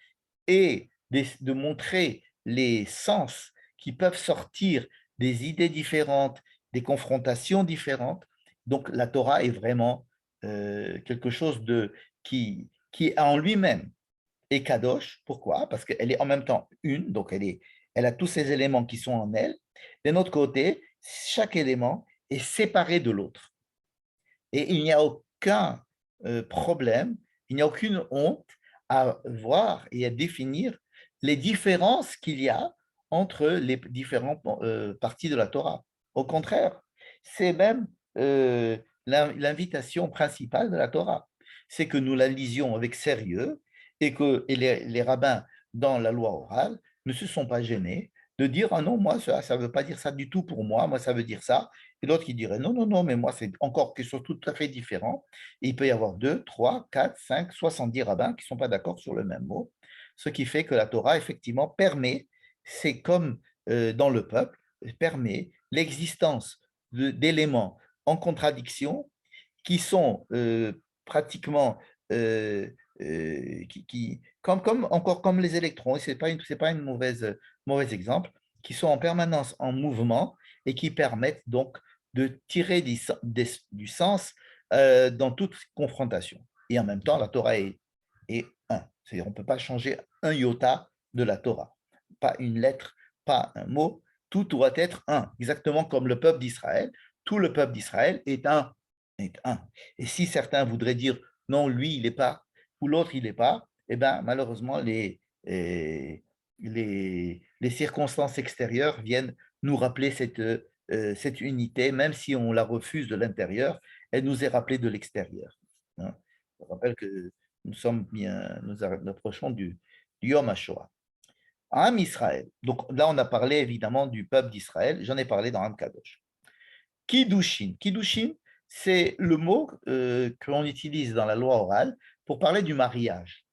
et de montrer les sens qui peuvent sortir des idées différentes, des confrontations différentes. Donc la Torah est vraiment quelque chose qui en lui-même est kadosh. Pourquoi? Parce qu'elle est en même temps une, donc elle a tous ces éléments qui sont en elle. D'un autre côté, chaque élément est séparé de l'autre. Et il n'y a aucun problème, il n'y a aucune honte à voir et à définir les différences qu'il y a entre les différentes parties de la Torah. Au contraire, c'est même l'invitation principale de la Torah. C'est que nous la lisions avec sérieux et que les rabbins, dans la loi orale, ne se sont pas gênés de dire ah non, moi, ça ne veut pas dire ça du tout pour moi ça veut dire ça. Et l'autre qui dirait non, non, non, mais moi, c'est encore quelque chose de tout à fait différent. Et il peut y avoir 2, 3, 4, 5, 70 rabbins qui ne sont pas d'accord sur le même mot. Ce qui fait que la Torah, effectivement, permet, c'est comme dans le peuple, permet l'existence d'éléments en contradiction qui sont pratiquement encore comme les électrons, et ce n'est pas une mauvais exemple, qui sont en permanence en mouvement et qui permettent donc de tirer du sens dans toute confrontation. Et en même temps, la Torah est un. C'est-à-dire, on ne peut pas changer un iota de la Torah. Pas une lettre, pas un mot, tout doit être un, exactement comme le peuple d'Israël. Tout le peuple d'Israël est un, est un. Et si certains voudraient dire non, lui, il n'est pas, ou l'autre, il n'est pas, eh bien, malheureusement, les circonstances extérieures viennent nous rappeler cette unité, même si on la refuse de l'intérieur, elle nous est rappelée de l'extérieur. Hein. Je rappelle que nous approchons du Yom HaShoah. Am Israël. Donc là, on a parlé évidemment du peuple d'Israël. J'en ai parlé dans Am Kadosh. Kiddushin. Kiddushin, c'est le mot que l'on utilise dans la loi orale pour parler du mariage.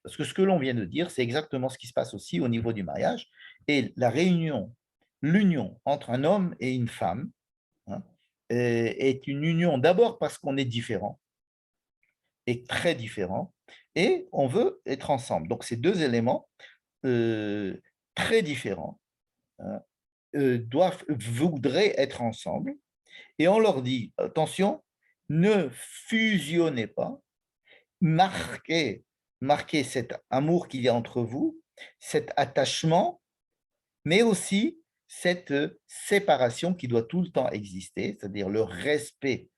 Parce que ce que l'on vient de dire, c'est exactement ce qui se passe aussi au niveau du mariage. Et la réunion, l'union entre un homme et une femme, hein, est une union d'abord parce qu'on est différent, et très différent, et on veut être ensemble. Donc ces deux éléments euh, très différents hein, voudraient être ensemble, et on leur dit, attention, ne fusionnez pas, marquez, marquez cet amour qu'il y a entre vous, cet attachement, mais aussi cette séparation qui doit tout le temps exister, c'est-à-dire le respect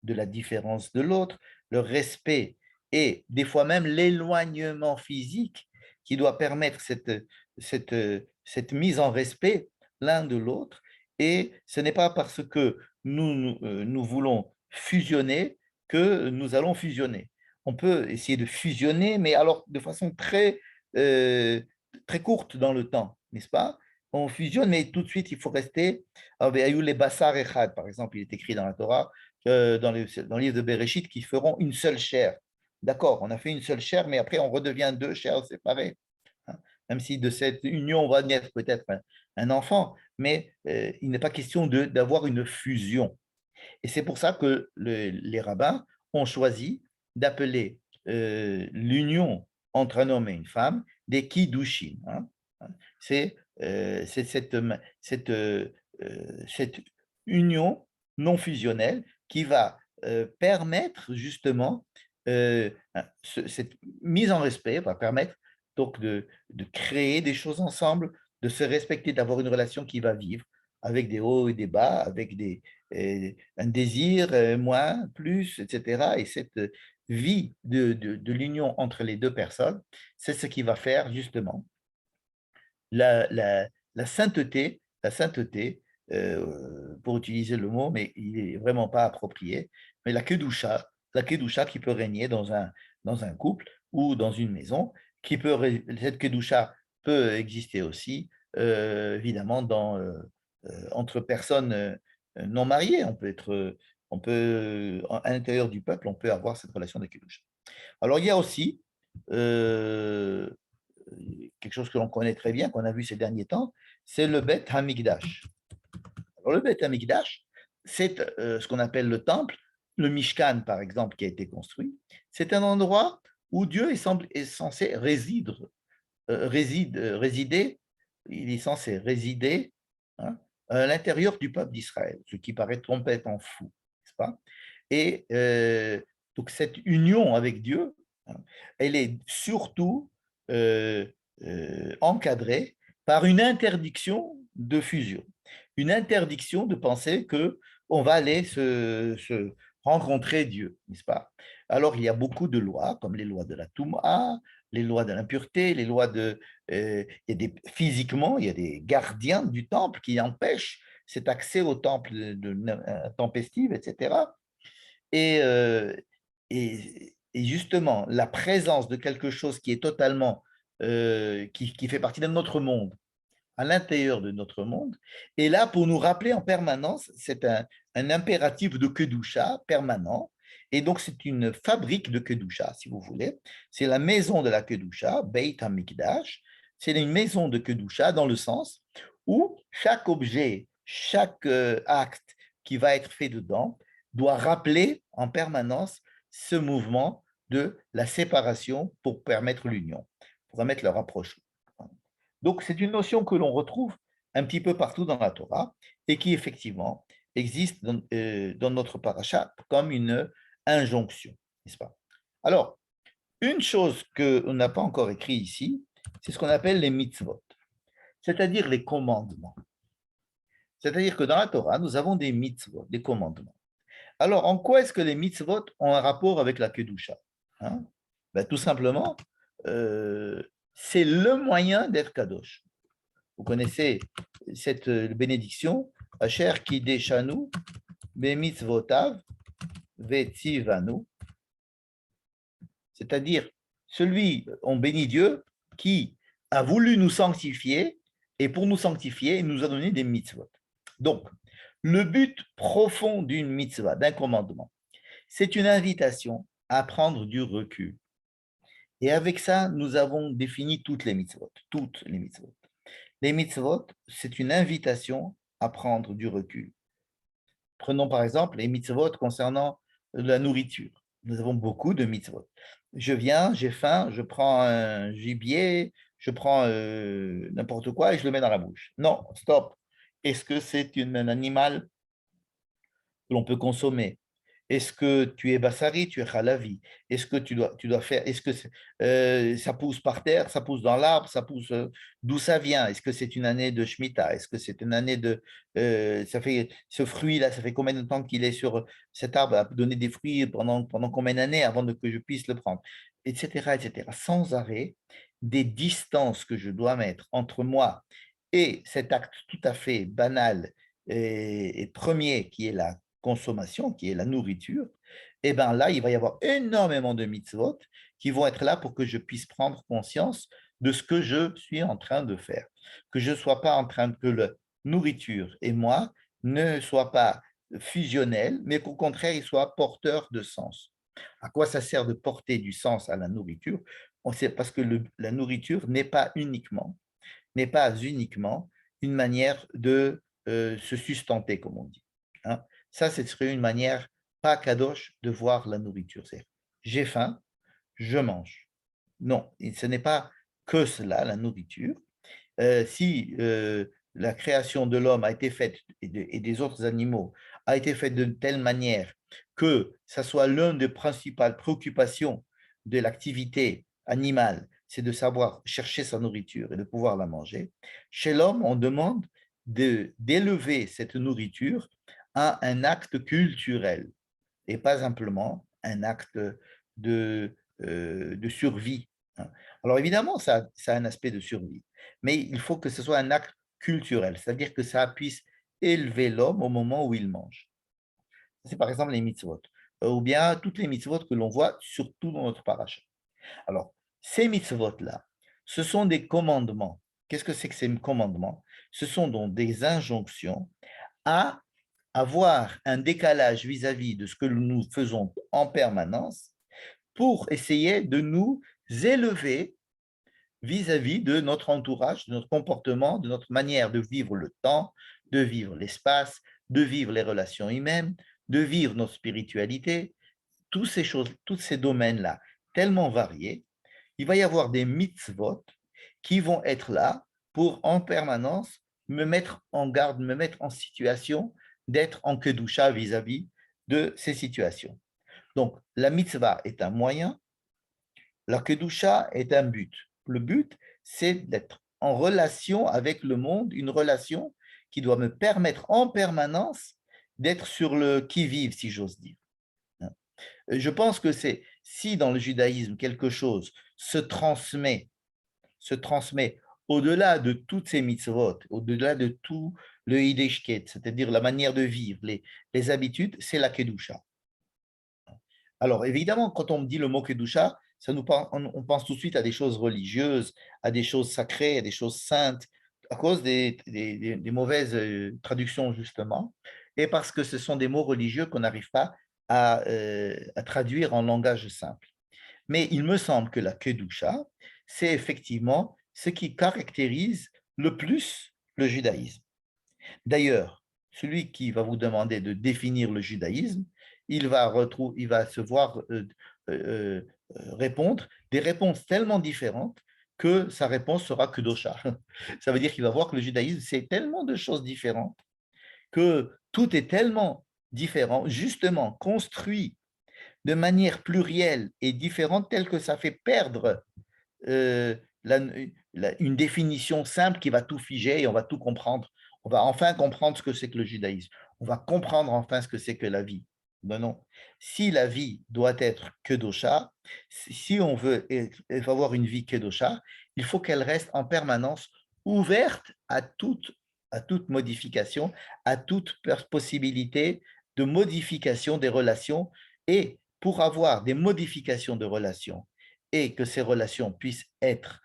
de la différence de l'autre, le respect et des fois même l'éloignement physique qui doit permettre cette mise en respect l'un de l'autre. Et ce n'est pas parce que nous voulons fusionner que nous allons fusionner. On peut essayer de fusionner, mais alors de façon très courte dans le temps, n'est-ce pas? On fusionne, mais tout de suite, il faut rester. Les Bassar Echad, par exemple, il est écrit dans la Torah, dans le livre de Bereshit, qui feront une seule chair. D'accord, on a fait une seule chair, mais après, on redevient deux chairs séparées. Hein. Même si de cette union va naître peut-être un enfant, mais il n'est pas question d'avoir une fusion. Et c'est pour ça que les rabbins ont choisi d'appeler l'union entre un homme et une femme des kiddushin. Hein. C'est cette union non fusionnelle qui va permettre justement cette mise en respect, va permettre donc de créer des choses ensemble, de se respecter, d'avoir une relation qui va vivre avec des hauts et des bas, avec un désir, moins, plus, etc. Et cette vie de l'union entre les deux personnes, c'est ce qui va faire justement la sainteté pour utiliser le mot, mais il n'est vraiment pas approprié, mais la kedusha qui peut régner dans un couple ou dans une maison, cette kedusha peut exister aussi, évidemment, entre personnes non mariées. À l'intérieur du peuple, on peut avoir cette relation de kedusha. Alors, il y a aussi euh, quelque chose que l'on connaît très bien, qu'on a vu ces derniers temps, c'est le Bet Hamikdash. Alors, le Bet Hamikdash, c'est ce qu'on appelle le temple, le Mishkan, par exemple, qui a été construit. C'est un endroit où Dieu est censé résider, il est censé résider hein, à l'intérieur du peuple d'Israël, ce qui paraît complètement fou, n'est-ce pas? Et donc, cette union avec Dieu, hein, elle est surtout euh, encadrée par une interdiction de fusion, une interdiction de penser que on va aller se rencontrer Dieu, n'est-ce pas? Alors, il y a beaucoup de lois, comme les lois de la Touma, les lois de l'impureté, les lois physiquement, il y a des gardiens du temple qui empêchent cet accès au temple tempestive, etc. Et, euh, et justement, la présence de quelque chose qui est totalement, qui fait partie de notre monde, à l'intérieur de notre monde, est là pour nous rappeler en permanence, c'est un impératif de Kedusha permanent, et donc c'est une fabrique de Kedusha, si vous voulez. C'est la maison de la Kedusha, Beit HaMikdash, c'est une maison de Kedusha dans le sens où chaque objet, chaque acte qui va être fait dedans doit rappeler en permanence ce mouvement de la séparation pour permettre l'union, pour permettre le rapprochement. Donc, c'est une notion que l'on retrouve un petit peu partout dans la Torah et qui, effectivement, existe dans notre paracha comme une injonction, n'est-ce pas? Alors, une chose qu'on n'a pas encore écrit ici, c'est ce qu'on appelle les mitzvot, c'est-à-dire les commandements. C'est-à-dire que dans la Torah, nous avons des mitzvot, des commandements. Alors, en quoi est-ce que les mitzvot ont un rapport avec la Kedusha? Hein? Ben, tout simplement, euh, c'est le moyen d'être kadosh. Vous connaissez cette bénédiction, Asher Kideshanu, Bemitzvotav, Vetzivanu, c'est-à-dire celui, on bénit Dieu, qui a voulu nous sanctifier, et pour nous sanctifier, il nous a donné des mitzvot. Donc, le but profond d'une mitzvah, d'un commandement, c'est une invitation à prendre du recul. Et avec ça, nous avons défini toutes les mitzvot, toutes les mitzvot. Les mitzvot, c'est une invitation à prendre du recul. Prenons par exemple les mitzvot concernant la nourriture. Nous avons beaucoup de mitzvot. Je viens, j'ai faim, je prends un gibier, je prends n'importe quoi et je le mets dans la bouche. Non, stop. Est-ce que c'est un animal que l'on peut consommer? Est-ce que tu es bassari, tu es halavi? Est-ce que tu dois faire, est-ce que ça pousse par terre, ça pousse dans l'arbre, ça pousse, d'où ça vient? Est-ce que c'est une année de Shemitah? Est-ce que c'est une année de, ça fait, ce fruit-là, ça fait combien de temps qu'il est sur cet arbre, à donner des fruits pendant combien d'années avant que je puisse le prendre? Etc., etc. Sans arrêt, des distances que je dois mettre entre moi et cet acte tout à fait banal et premier qui est la consommation, qui est la nourriture, et bien là, il va y avoir énormément de mitzvot qui vont être là pour que je puisse prendre conscience de ce que je suis en train de faire. Que je ne sois pas en train que la nourriture et moi ne soient pas fusionnels, mais qu'au contraire, ils soient porteurs de sens. À quoi ça sert de porter du sens à la nourriture? On sait parce que la nourriture n'est pas uniquement une manière de se sustenter, comme on dit. Hein. Ça, ce serait une manière pas kadosh de voir la nourriture. C'est j'ai faim, je mange. Non, ce n'est pas que cela, la nourriture. Si la création de l'homme a été faite et des autres animaux a été faite de telle manière que ça soit l'une des principales préoccupations de l'activité animale, c'est de savoir chercher sa nourriture et de pouvoir la manger. Chez l'homme, on demande d'élever cette nourriture à un acte culturel et pas simplement un acte de survie. Hein. Alors évidemment, ça a un aspect de survie, mais il faut que ce soit un acte culturel, c'est-à-dire que ça puisse élever l'homme au moment où il mange. C'est par exemple les mitzvot, ou bien toutes les mitzvot que l'on voit surtout dans notre paracha. Alors, ces mitzvot-là, ce sont des commandements. Qu'est-ce que c'est que ces commandements? Ce sont donc des injonctions à avoir un décalage vis-à-vis de ce que nous faisons en permanence pour essayer de nous élever vis-à-vis de notre entourage, de notre comportement, de notre manière de vivre le temps, de vivre l'espace, de vivre les relations humaines, de vivre notre spiritualité, toutes ces choses, tous ces domaines-là tellement variés, il va y avoir des mitzvot qui vont être là pour en permanence me mettre en garde, me mettre en situation d'être en kedusha vis-à-vis de ces situations. Donc, la mitzvah est un moyen, la kedusha est un but. Le but, c'est d'être en relation avec le monde, une relation qui doit me permettre en permanence d'être sur le qui-vive, si j'ose dire. Je pense que c'est si dans le judaïsme quelque chose se transmet au-delà de toutes ces mitzvot, au-delà de tout le yiddishkeit, c'est-à-dire la manière de vivre, les habitudes, c'est la kedusha. Alors, évidemment, quand on me dit le mot Kedusha, on pense tout de suite à des choses religieuses, à des choses sacrées, à des choses saintes, à cause des mauvaises traductions, justement, et parce que ce sont des mots religieux qu'on n'arrive pas à traduire en langage simple. Mais il me semble que la Kedusha, c'est effectivement ce qui caractérise le plus le judaïsme. D'ailleurs, celui qui va vous demander de définir le judaïsme, il va se voir répondre des réponses tellement différentes que sa réponse sera que dosha. Ça veut dire qu'il va voir que le judaïsme, c'est tellement de choses différentes, que tout est tellement différent, justement construit de manière plurielle et différente, telle que ça fait perdre euh, la- une définition simple qui va tout figer et on va tout comprendre. On va enfin comprendre ce que c'est que le judaïsme. On va comprendre enfin ce que c'est que la vie. Non, non. Si la vie doit être kedosha, si on veut avoir une vie kedosha, il faut qu'elle reste en permanence ouverte à toute modification, à toute possibilité de modification des relations. Et pour avoir des modifications de relations et que ces relations puissent être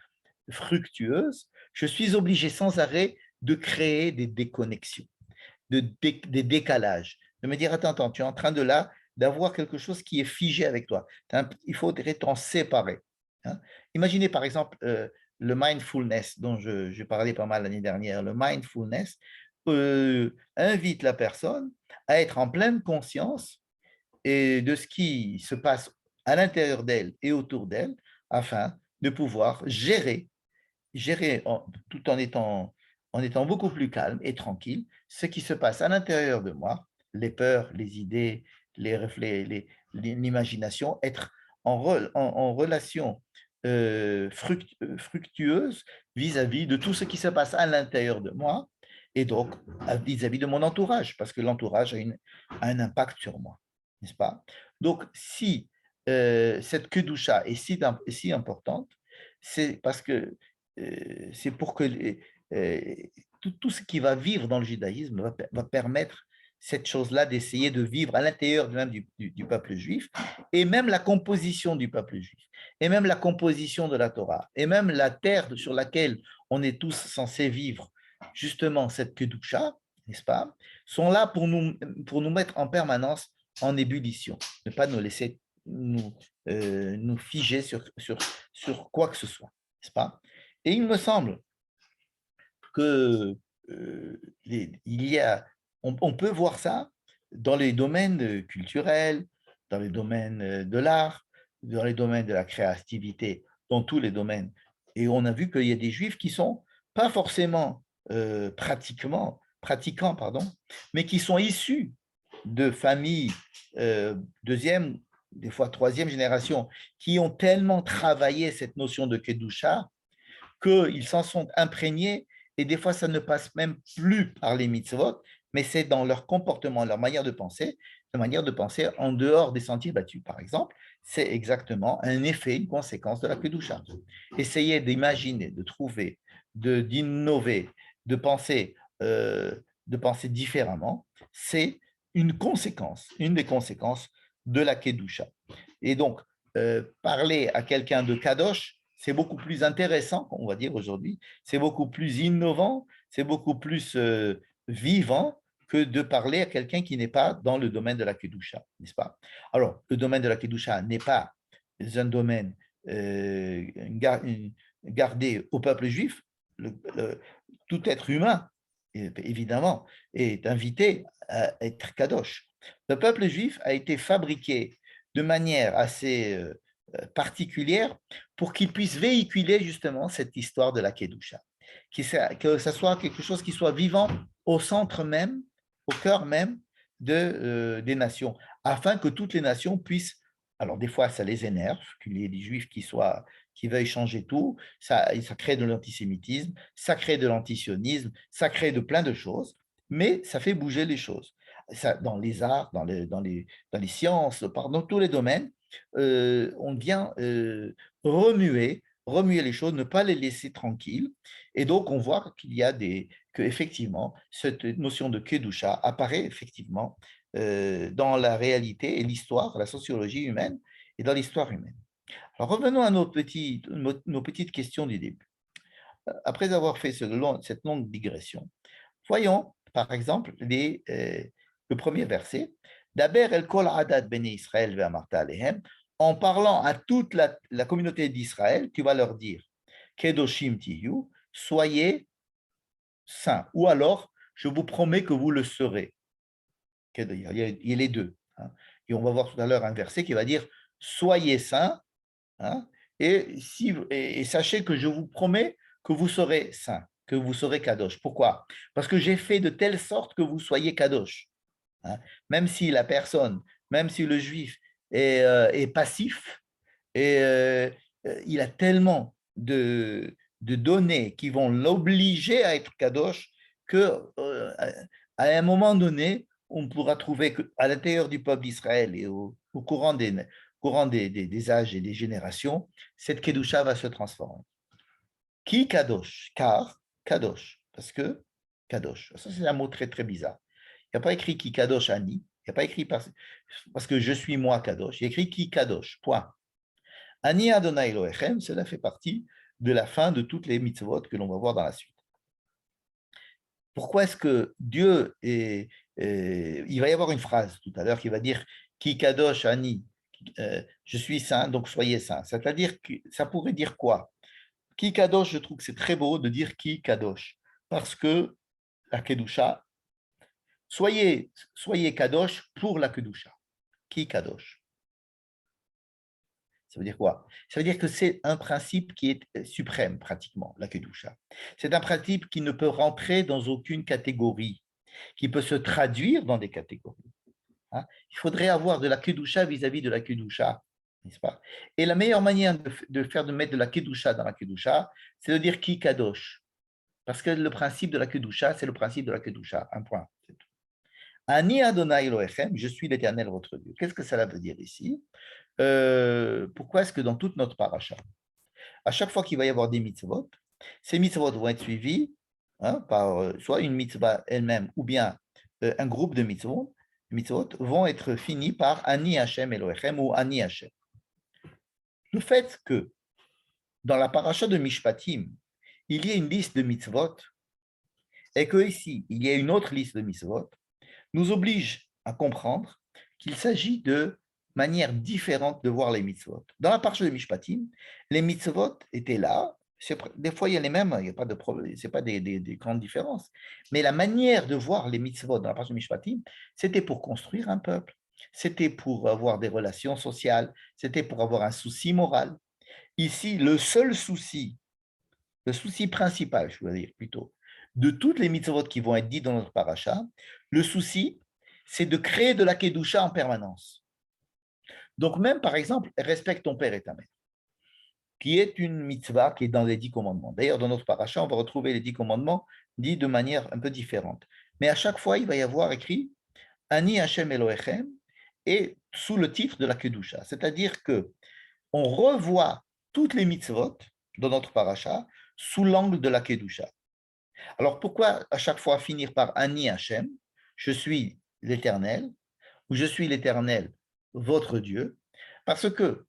fructueuses, je suis obligé sans arrêt de créer des déconnexions, des décalages, de me dire, attends, tu es en train de là, d'avoir quelque chose qui est figé avec toi. Il faudrait t'en séparer. Hein. Imaginez par exemple le mindfulness dont je parlais pas mal l'année dernière. Le mindfulness invite la personne à être en pleine conscience et de ce qui se passe à l'intérieur d'elle et autour d'elle afin de pouvoir tout en étant beaucoup plus calme et tranquille, ce qui se passe à l'intérieur de moi, les peurs, les idées, les reflets, l'imagination, être en relation fructueuse vis-à-vis de tout ce qui se passe à l'intérieur de moi et donc vis-à-vis de mon entourage, parce que l'entourage a un impact sur moi, n'est-ce pas? Donc, si cette kedusha est si importante, c'est parce que c'est pour que tout ce qui va vivre dans le judaïsme va permettre cette chose-là d'essayer de vivre à l'intérieur même du peuple juif, et même la composition du peuple juif, et même la composition de la Torah, et même la terre sur laquelle on est tous censés vivre, justement cette kedusha, n'est-ce pas, sont là pour nous mettre en permanence en ébullition, ne pas nous laisser nous figer sur quoi que ce soit, n'est-ce pas? Et il me semble que il y a, on peut voir ça dans les domaines culturels, dans les domaines de l'art, dans les domaines de la créativité, dans tous les domaines. Et on a vu qu'il y a des juifs qui sont pas forcément pratiquants, pardon, mais qui sont issus de familles deuxième, des fois troisième génération, qui ont tellement travaillé cette notion de kedusha qu'ils s'en sont imprégnés et des fois, ça ne passe même plus par les mitzvot, mais c'est dans leur comportement, leur manière de penser en dehors des sentiers battus, par exemple, c'est exactement un effet, une conséquence de la Kedusha. Essayer d'imaginer, de trouver, d'innover, euh, de penser différemment, c'est une des conséquences de la Kedusha. Et donc, parler à quelqu'un de Kadosh, c'est beaucoup plus intéressant, on va dire aujourd'hui, c'est beaucoup plus innovant, c'est beaucoup plus vivant que de parler à quelqu'un qui n'est pas dans le domaine de la Kedusha, n'est-ce pas? Alors, le domaine de la Kedusha n'est pas un domaine gardé au peuple juif. Tout être humain, évidemment, est invité à être Kadosh. Le peuple juif a été fabriqué de manière assez particulière pour qu'il puisse véhiculer justement cette histoire de la Kedusha. Que ce soit quelque chose qui soit vivant au centre même, au cœur même des nations, afin que toutes les nations puissent, alors des fois ça les énerve, qu'il y ait des juifs qui veuillent changer tout, ça crée de l'antisémitisme, ça crée de l'antisionisme, ça crée de plein de choses, mais ça fait bouger les choses. Ça, dans les arts, dans les sciences, dans tous les domaines, on vient remuer les choses, ne pas les laisser tranquilles. Et donc, on voit que effectivement, cette notion de Kedusha apparaît effectivement dans la réalité et l'histoire, la sociologie humaine et dans l'histoire humaine. Alors revenons à nos petites questions du début. Après avoir fait cette longue digression, voyons par exemple le premier verset. Daber el kol adat bene Israël ve'amarta alehem. En parlant à toute la communauté d'Israël, tu vas leur dire Kedoshim tiyu, soyez saints. Ou alors, je vous promets que vous le serez. Il y a les deux. Hein. Et on va voir tout à l'heure un verset qui va dire soyez saints, hein, et sachez que je vous promets que vous serez saints, que vous serez kadosh. Pourquoi? Parce que j'ai fait de telle sorte que vous soyez kadosh. Hein. Même si la personne, même si le juif est passif, et il a tellement de données qui vont l'obliger à être kadosh que à un moment donné, on pourra trouver qu'à l'intérieur du peuple d'Israël et au courant des âges et des générations, cette kedusha va se transformer. Qui kadosh? Car kadosh, parce que kadosh. Ça, c'est un mot très, très bizarre. Il n'y a pas écrit qui kadosh ani, il n'y a pas écrit parce que je suis moi kadosh, il y a écrit qui kadosh, point. Ani Adonai Elohechem, cela fait partie de la fin de toutes les mitzvot que l'on va voir dans la suite. Pourquoi est-ce que Dieu il va y avoir une phrase tout à l'heure qui va dire Ki kadosh ani, je suis saint, donc soyez saint. C'est-à-dire que ça pourrait dire quoi? Ki kadosh, je trouve que c'est très beau de dire Ki kadosh, parce que la kedusha, soyez kadosh pour la kedusha. Ki kadosh. Ça veut dire quoi? Ça veut dire que c'est un principe qui est suprême, pratiquement, la Kedusha. C'est un principe qui ne peut rentrer dans aucune catégorie, qui peut se traduire dans des catégories. Hein. Il faudrait avoir de la Kedusha vis-à-vis de la Kedusha, n'est-ce pas? Et la meilleure manière de mettre de la Kedusha dans la Kedusha, c'est de dire Ki Kadosh. Parce que le principe de la Kedusha, c'est le principe de la Kedusha. Un point. Ani Adonai Elohechem, je suis l'Éternel votre Dieu. Qu'est-ce que cela veut dire ici? Pourquoi est-ce que dans toute notre paracha, à chaque fois qu'il va y avoir des mitzvot, ces mitzvot vont être suivis par soit une mitzvah elle-même ou bien un groupe de mitzvot vont être finis par Ani Hashem Elohechem ou Ani Hashem. Le fait que dans la paracha de Mishpatim, il y ait une liste de mitzvot et qu'ici, il y ait une autre liste de mitzvot, nous oblige à comprendre qu'il s'agit de manières différentes de voir les mitzvot. Dans la paracha de Mishpatim, les mitzvot étaient là. Des fois, il y a les mêmes, il n'y a pas de problème, ce n'est pas des grandes différences. Mais la manière de voir les mitzvot dans la paracha de Mishpatim, c'était pour construire un peuple, c'était pour avoir des relations sociales, c'était pour avoir un souci moral. Ici, le souci principal, je veux dire plutôt, de toutes les mitzvot qui vont être dites dans notre paracha, le souci, c'est de créer de la kedusha en permanence. Donc même, par exemple, respecte ton père et ta mère, qui est une mitzvah qui est dans les 10 commandements. D'ailleurs, dans notre paracha, on va retrouver les 10 commandements dits de manière un peu différente. Mais à chaque fois, il va y avoir écrit Ani Hashem Elohechem et sous le titre de la kedusha. C'est-à-dire que on revoit toutes les mitzvot dans notre paracha sous l'angle de la kedusha. Alors pourquoi à chaque fois finir par Ani Hashem, je suis l'Éternel, ou je suis l'Éternel, votre Dieu? Parce que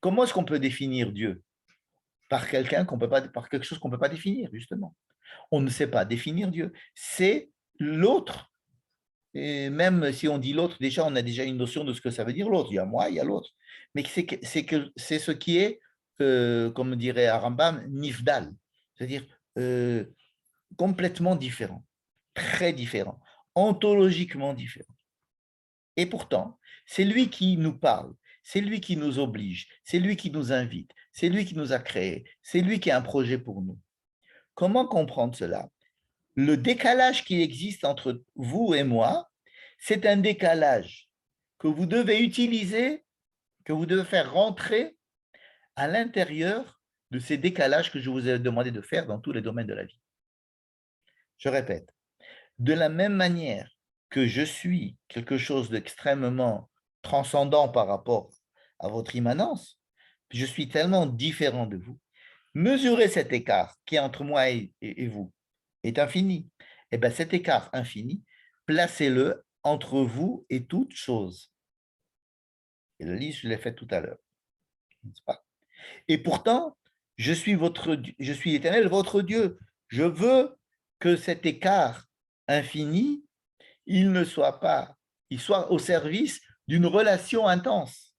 comment est-ce qu'on peut définir Dieu? Par quelque chose qu'on ne peut pas définir, justement. On ne sait pas définir Dieu. C'est l'autre. Et même si on dit l'autre, déjà, on a déjà une notion de ce que ça veut dire l'autre. Il y a moi, il y a l'autre. Mais c'est ce qui est, comme dirait Arambam, nifdal, c'est-à-dire complètement différent, très différent, ontologiquement différent. Et pourtant, c'est lui qui nous parle, c'est lui qui nous oblige, c'est lui qui nous invite, c'est lui qui nous a créés, c'est lui qui a un projet pour nous. Comment comprendre cela? Le décalage qui existe entre vous et moi, c'est un décalage que vous devez utiliser, que vous devez faire rentrer à l'intérieur de ces décalages que je vous ai demandé de faire dans tous les domaines de la vie. Je répète, de la même manière que je suis quelque chose d'extrêmement transcendant par rapport à votre immanence, je suis tellement différent de vous. Mesurez cet écart qui est entre moi et vous est infini. Et bien cet écart infini, placez-le entre vous et toute chose. Et la liste, je l'ai faite tout à l'heure, n'est-ce pas? Et pourtant, je suis l'Éternel, votre Dieu. Je veux que cet écart infini, il ne soit pas, il soit au service d'une relation intense.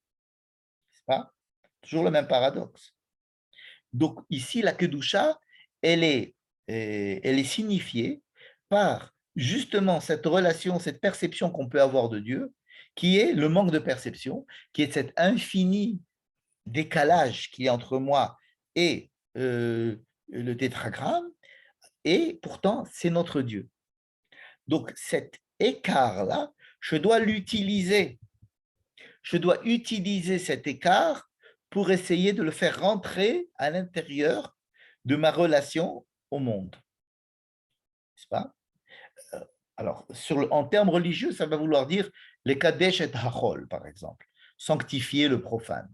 N'est-ce pas? Toujours le même paradoxe. Donc ici, la Kedusha, elle est signifiée par justement cette relation, cette perception qu'on peut avoir de Dieu, qui est le manque de perception, qui est cet infini décalage qui est entre moi et le tétragramme, et pourtant, c'est notre Dieu. Donc cet écart-là, je dois l'utiliser. Je dois utiliser cet écart pour essayer de le faire rentrer à l'intérieur de ma relation au monde. N'est-ce pas? Alors, en termes religieux, ça va vouloir dire les Kadesh et Hachol, par exemple, sanctifier le profane.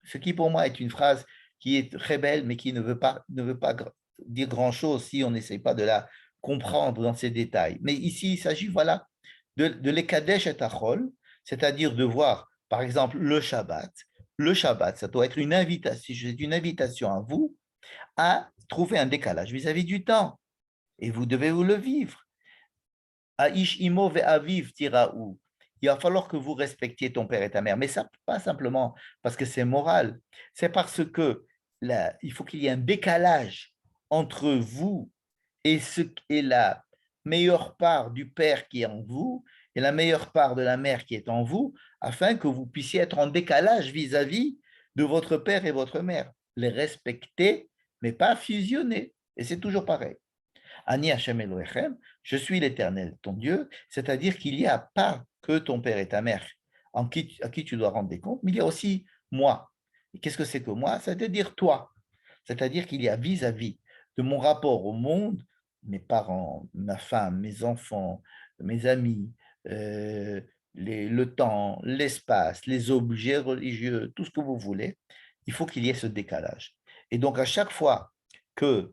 Ce qui pour moi est une phrase qui est très belle, mais qui ne veut pas dire grand-chose si on n'essaie pas de la comprendre dans ses détails. Mais ici, il s'agit voilà, de les Kadesh et Hachol, c'est-à-dire de voir, par exemple, le Shabbat. Le Shabbat, ça doit être une invitation à vous à trouver un décalage vis-à-vis du temps. Et vous devez vous le vivre. Aish imo ve'aviv tiraou. Il va falloir que vous respectiez ton père et ta mère. Mais ça, pas simplement parce que c'est moral, c'est parce que là, il faut qu'il y ait un décalage entre vous et la meilleure part du père qui est en vous et la meilleure part de la mère qui est en vous, afin que vous puissiez être en décalage vis-à-vis de votre père et votre mère. Les respecter, mais pas fusionner. Et c'est toujours pareil. Ani Hashem Elohechem, je suis l'Éternel, ton Dieu, c'est-à-dire qu'il n'y a pas que ton père et ta mère à qui tu dois rendre des comptes, mais il y a aussi moi. Et qu'est-ce que c'est que moi? C'est-à-dire toi. C'est-à-dire qu'il y a vis-à-vis de mon rapport au monde, mes parents, ma femme, mes enfants, mes amis, euh, le temps, l'espace, les objets religieux, tout ce que vous voulez, il faut qu'il y ait ce décalage. Et donc, à chaque fois qu'une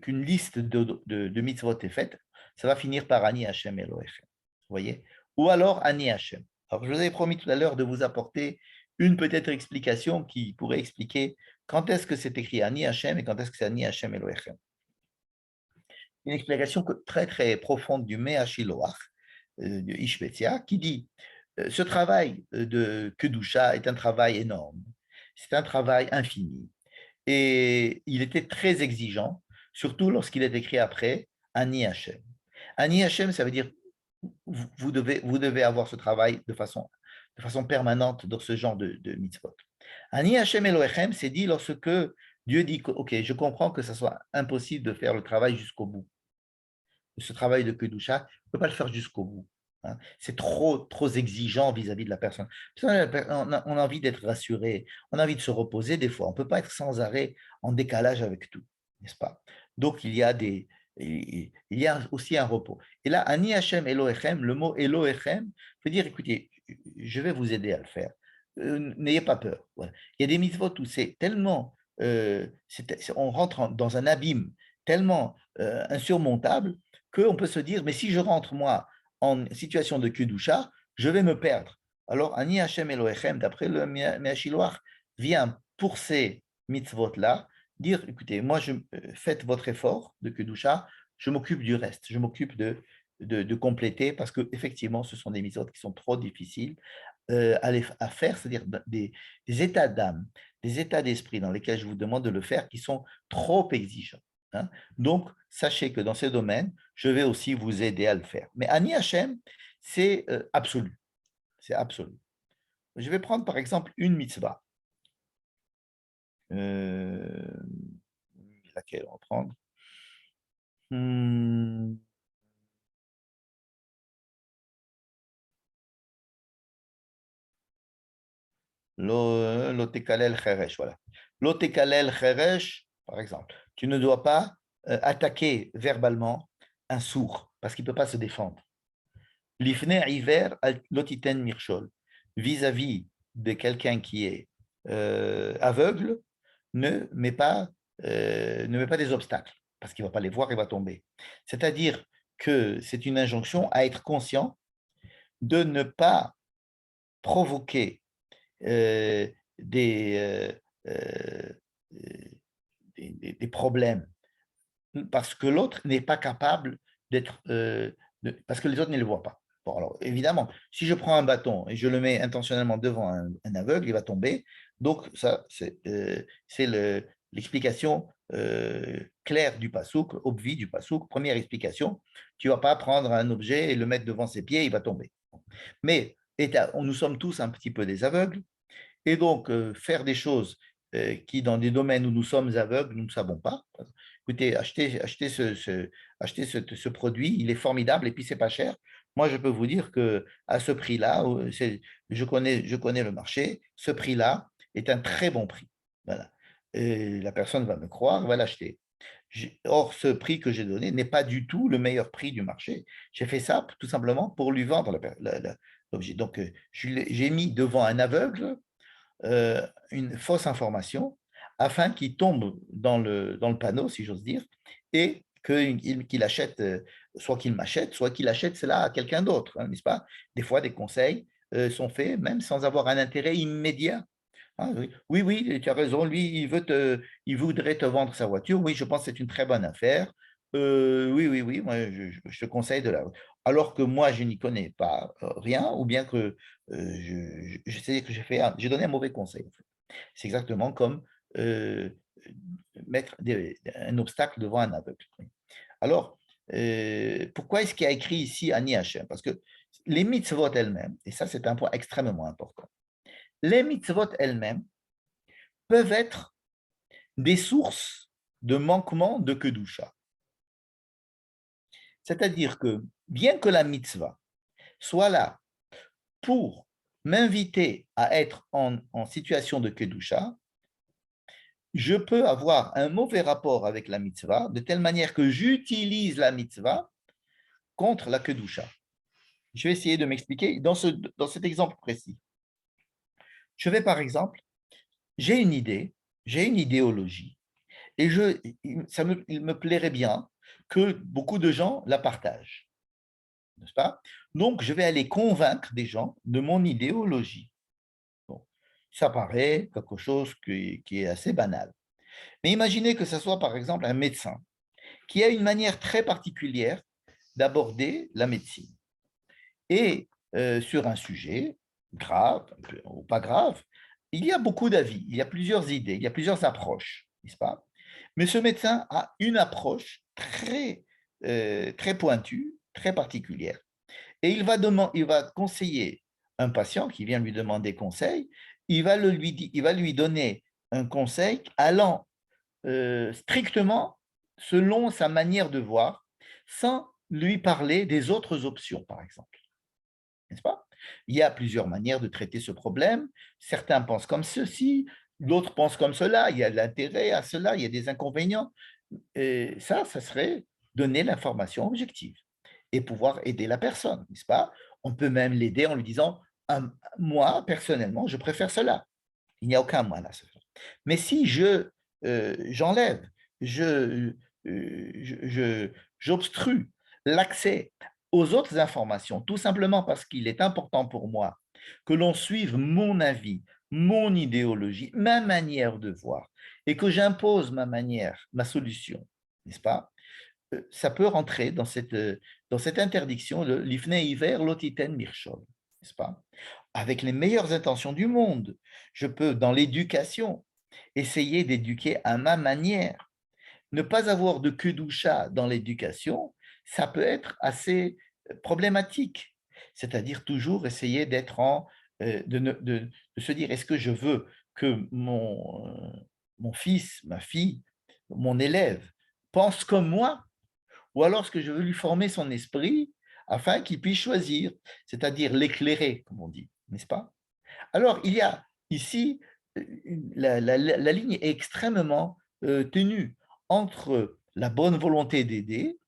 liste de mitzvot est faite, ça va finir par Ani Hashem Elohechem. Vous voyez? Ou alors Ani Hashem. Alors, je vous avais promis tout à l'heure de vous apporter une peut-être explication qui pourrait expliquer quand est-ce que c'est écrit Ani Hashem et quand est-ce que c'est Ani Hashem Elohechem. Une explication très très profonde du Mea Shiloach, de Ishbetia, qui dit ce travail de Kedusha est un travail énorme, c'est un travail infini. Et il était très exigeant, surtout lorsqu'il est écrit après Ani Hashem. Ani Hashem, ça veut dire vous devez avoir ce travail de façon permanente dans ce genre de mitzvot. Ani Hashem Elohechem, c'est dit lorsque Dieu dit que, ok, je comprends que ce soit impossible de faire le travail jusqu'au bout. Ce travail de Kedusha, on ne peut pas le faire jusqu'au bout. Hein. C'est trop exigeant vis-à-vis de la personne. On a envie d'être rassuré, on a envie de se reposer des fois. On ne peut pas être sans arrêt en décalage avec tout, n'est-ce pas? Donc, il y a aussi un repos. Et là, Ani Hashem Elohechem, le mot Elohechem veut dire, écoutez, je vais vous aider à le faire. N'ayez pas peur. Voilà. Il y a des mitzvot où c'est tellement, on rentre dans un abîme tellement insurmontable qu'on peut se dire, mais si je rentre, moi, en situation de Kedusha, je vais me perdre. Alors, Ani Hashem Elohechem, d'après le Meachiloach, vient pour ces mitzvot-là, dire, écoutez, moi, faites votre effort de Kedusha, je m'occupe du reste, je m'occupe de compléter, parce qu'effectivement, ce sont des mitzvot qui sont trop difficiles à faire, c'est-à-dire des états d'âme, des états d'esprit dans lesquels je vous demande de le faire qui sont trop exigeants. Hein. Donc, sachez que dans ces domaines, je vais aussi vous aider à le faire. Mais Ani Hashem, c'est absolu. C'est absolu. Je vais prendre par exemple une mitzvah. Laquelle on va prendre Lotekalel cheresh, voilà. Lotekalel cheresh, par exemple. Tu ne dois pas attaquer verbalement un sourd parce qu'il ne peut pas se défendre. L'ifne hiver lotiten mirchol. Vis-à-vis de quelqu'un qui est aveugle, ne met pas des obstacles parce qu'il ne va pas les voir, il va tomber. C'est-à-dire que c'est une injonction à être conscient de ne pas provoquer euh, des, euh, des problèmes parce que l'autre n'est pas capable d'être, parce que les autres ne le voient pas. Bon, alors évidemment, si je prends un bâton et je le mets intentionnellement devant un aveugle, il va tomber. Donc, ça, c'est l'explication claire du pasouk, obvi du pasouk. Première explication, tu ne vas pas prendre un objet et le mettre devant ses pieds, il va tomber. Mais nous sommes tous un petit peu des aveugles, et donc faire des choses qui, dans des domaines où nous sommes aveugles, nous ne savons pas. Écoutez, achetez ce produit, il est formidable et puis c'est pas cher. Moi, je peux vous dire que à ce prix-là, je connais le marché, ce prix-là est un très bon prix. Voilà. Et la personne va me croire, va l'acheter. Or, ce prix que j'ai donné n'est pas du tout le meilleur prix du marché. J'ai fait ça tout simplement pour lui vendre l'objet. Donc, j'ai mis devant un aveugle une fausse information afin qu'il tombe dans le panneau, si j'ose dire, et qu'il achète, soit qu'il m'achète, soit qu'il achète cela à quelqu'un d'autre, hein, n'est-ce pas? Des fois, des conseils sont faits même sans avoir un intérêt immédiat. Ah, oui. Oui, oui, tu as raison. Lui, il voudrait te vendre sa voiture. Oui, je pense que c'est une très bonne affaire. Oui, oui, oui, moi, je te conseille de la. Alors que moi, je n'y connais pas rien, ou bien que je sais que j'ai donné un mauvais conseil, en fait. C'est exactement comme euh, mettre un obstacle devant un aveugle. Alors, pourquoi est-ce qu'il y a écrit ici Ani Hachem? Parce que les mitzvot elles-mêmes, et ça, c'est un point extrêmement important, les mitzvot elles-mêmes peuvent être des sources de manquement de Kedusha. C'est-à-dire que bien que la mitzvah soit là pour m'inviter à être en situation de Kedusha, je peux avoir un mauvais rapport avec la mitzvah de telle manière que j'utilise la mitzvah contre la Kedusha. Je vais essayer de m'expliquer dans cet exemple précis. Je vais par exemple, j'ai une idée, j'ai une idéologie, et il me plairait bien que beaucoup de gens la partagent, n'est-ce pas? Donc, je vais aller convaincre des gens de mon idéologie. Bon, ça paraît quelque chose qui est assez banal. Mais imaginez que ce soit par exemple un médecin qui a une manière très particulière d'aborder la médecine. Et sur un sujet grave ou pas grave, il y a beaucoup d'avis, il y a plusieurs idées, il y a plusieurs approches, n'est-ce pas? Mais ce médecin a une approche très pointue, très particulière. Et il va conseiller un patient qui vient lui demander conseil, il va lui donner un conseil allant strictement selon sa manière de voir, sans lui parler des autres options, par exemple. N'est-ce pas? Il y a plusieurs manières de traiter ce problème. Certains pensent comme ceci, d'autres pensent comme cela. Il y a de l'intérêt à cela, il y a des inconvénients. Et ça serait donner l'information objective et pouvoir aider la personne, n'est-ce pas? On peut même l'aider en lui disant, moi, personnellement, je préfère cela. Il n'y a aucun mal à se faire. Mais si j'enlève, j'obstrue l'accès aux autres informations, tout simplement parce qu'il est important pour moi que l'on suive mon avis, mon idéologie, ma manière de voir, et que j'impose ma manière, ma solution, n'est-ce pas? Ça peut rentrer dans cette interdiction de l'ifne hiver lotiten mirchol, n'est-ce pas? Avec les meilleures intentions du monde, je peux, dans l'éducation, essayer d'éduquer à ma manière. Ne pas avoir de kedusha dans l'éducation, ça peut être assez problématique. C'est-à-dire toujours essayer d'être de se dire, est-ce que je veux que mon fils, ma fille, mon élève pense comme moi, ou alors est-ce que je veux lui former son esprit afin qu'il puisse choisir, c'est-à-dire l'éclairer, comme on dit, n'est-ce pas? Alors, il y a ici, la ligne est extrêmement ténue entre la bonne volonté d'aider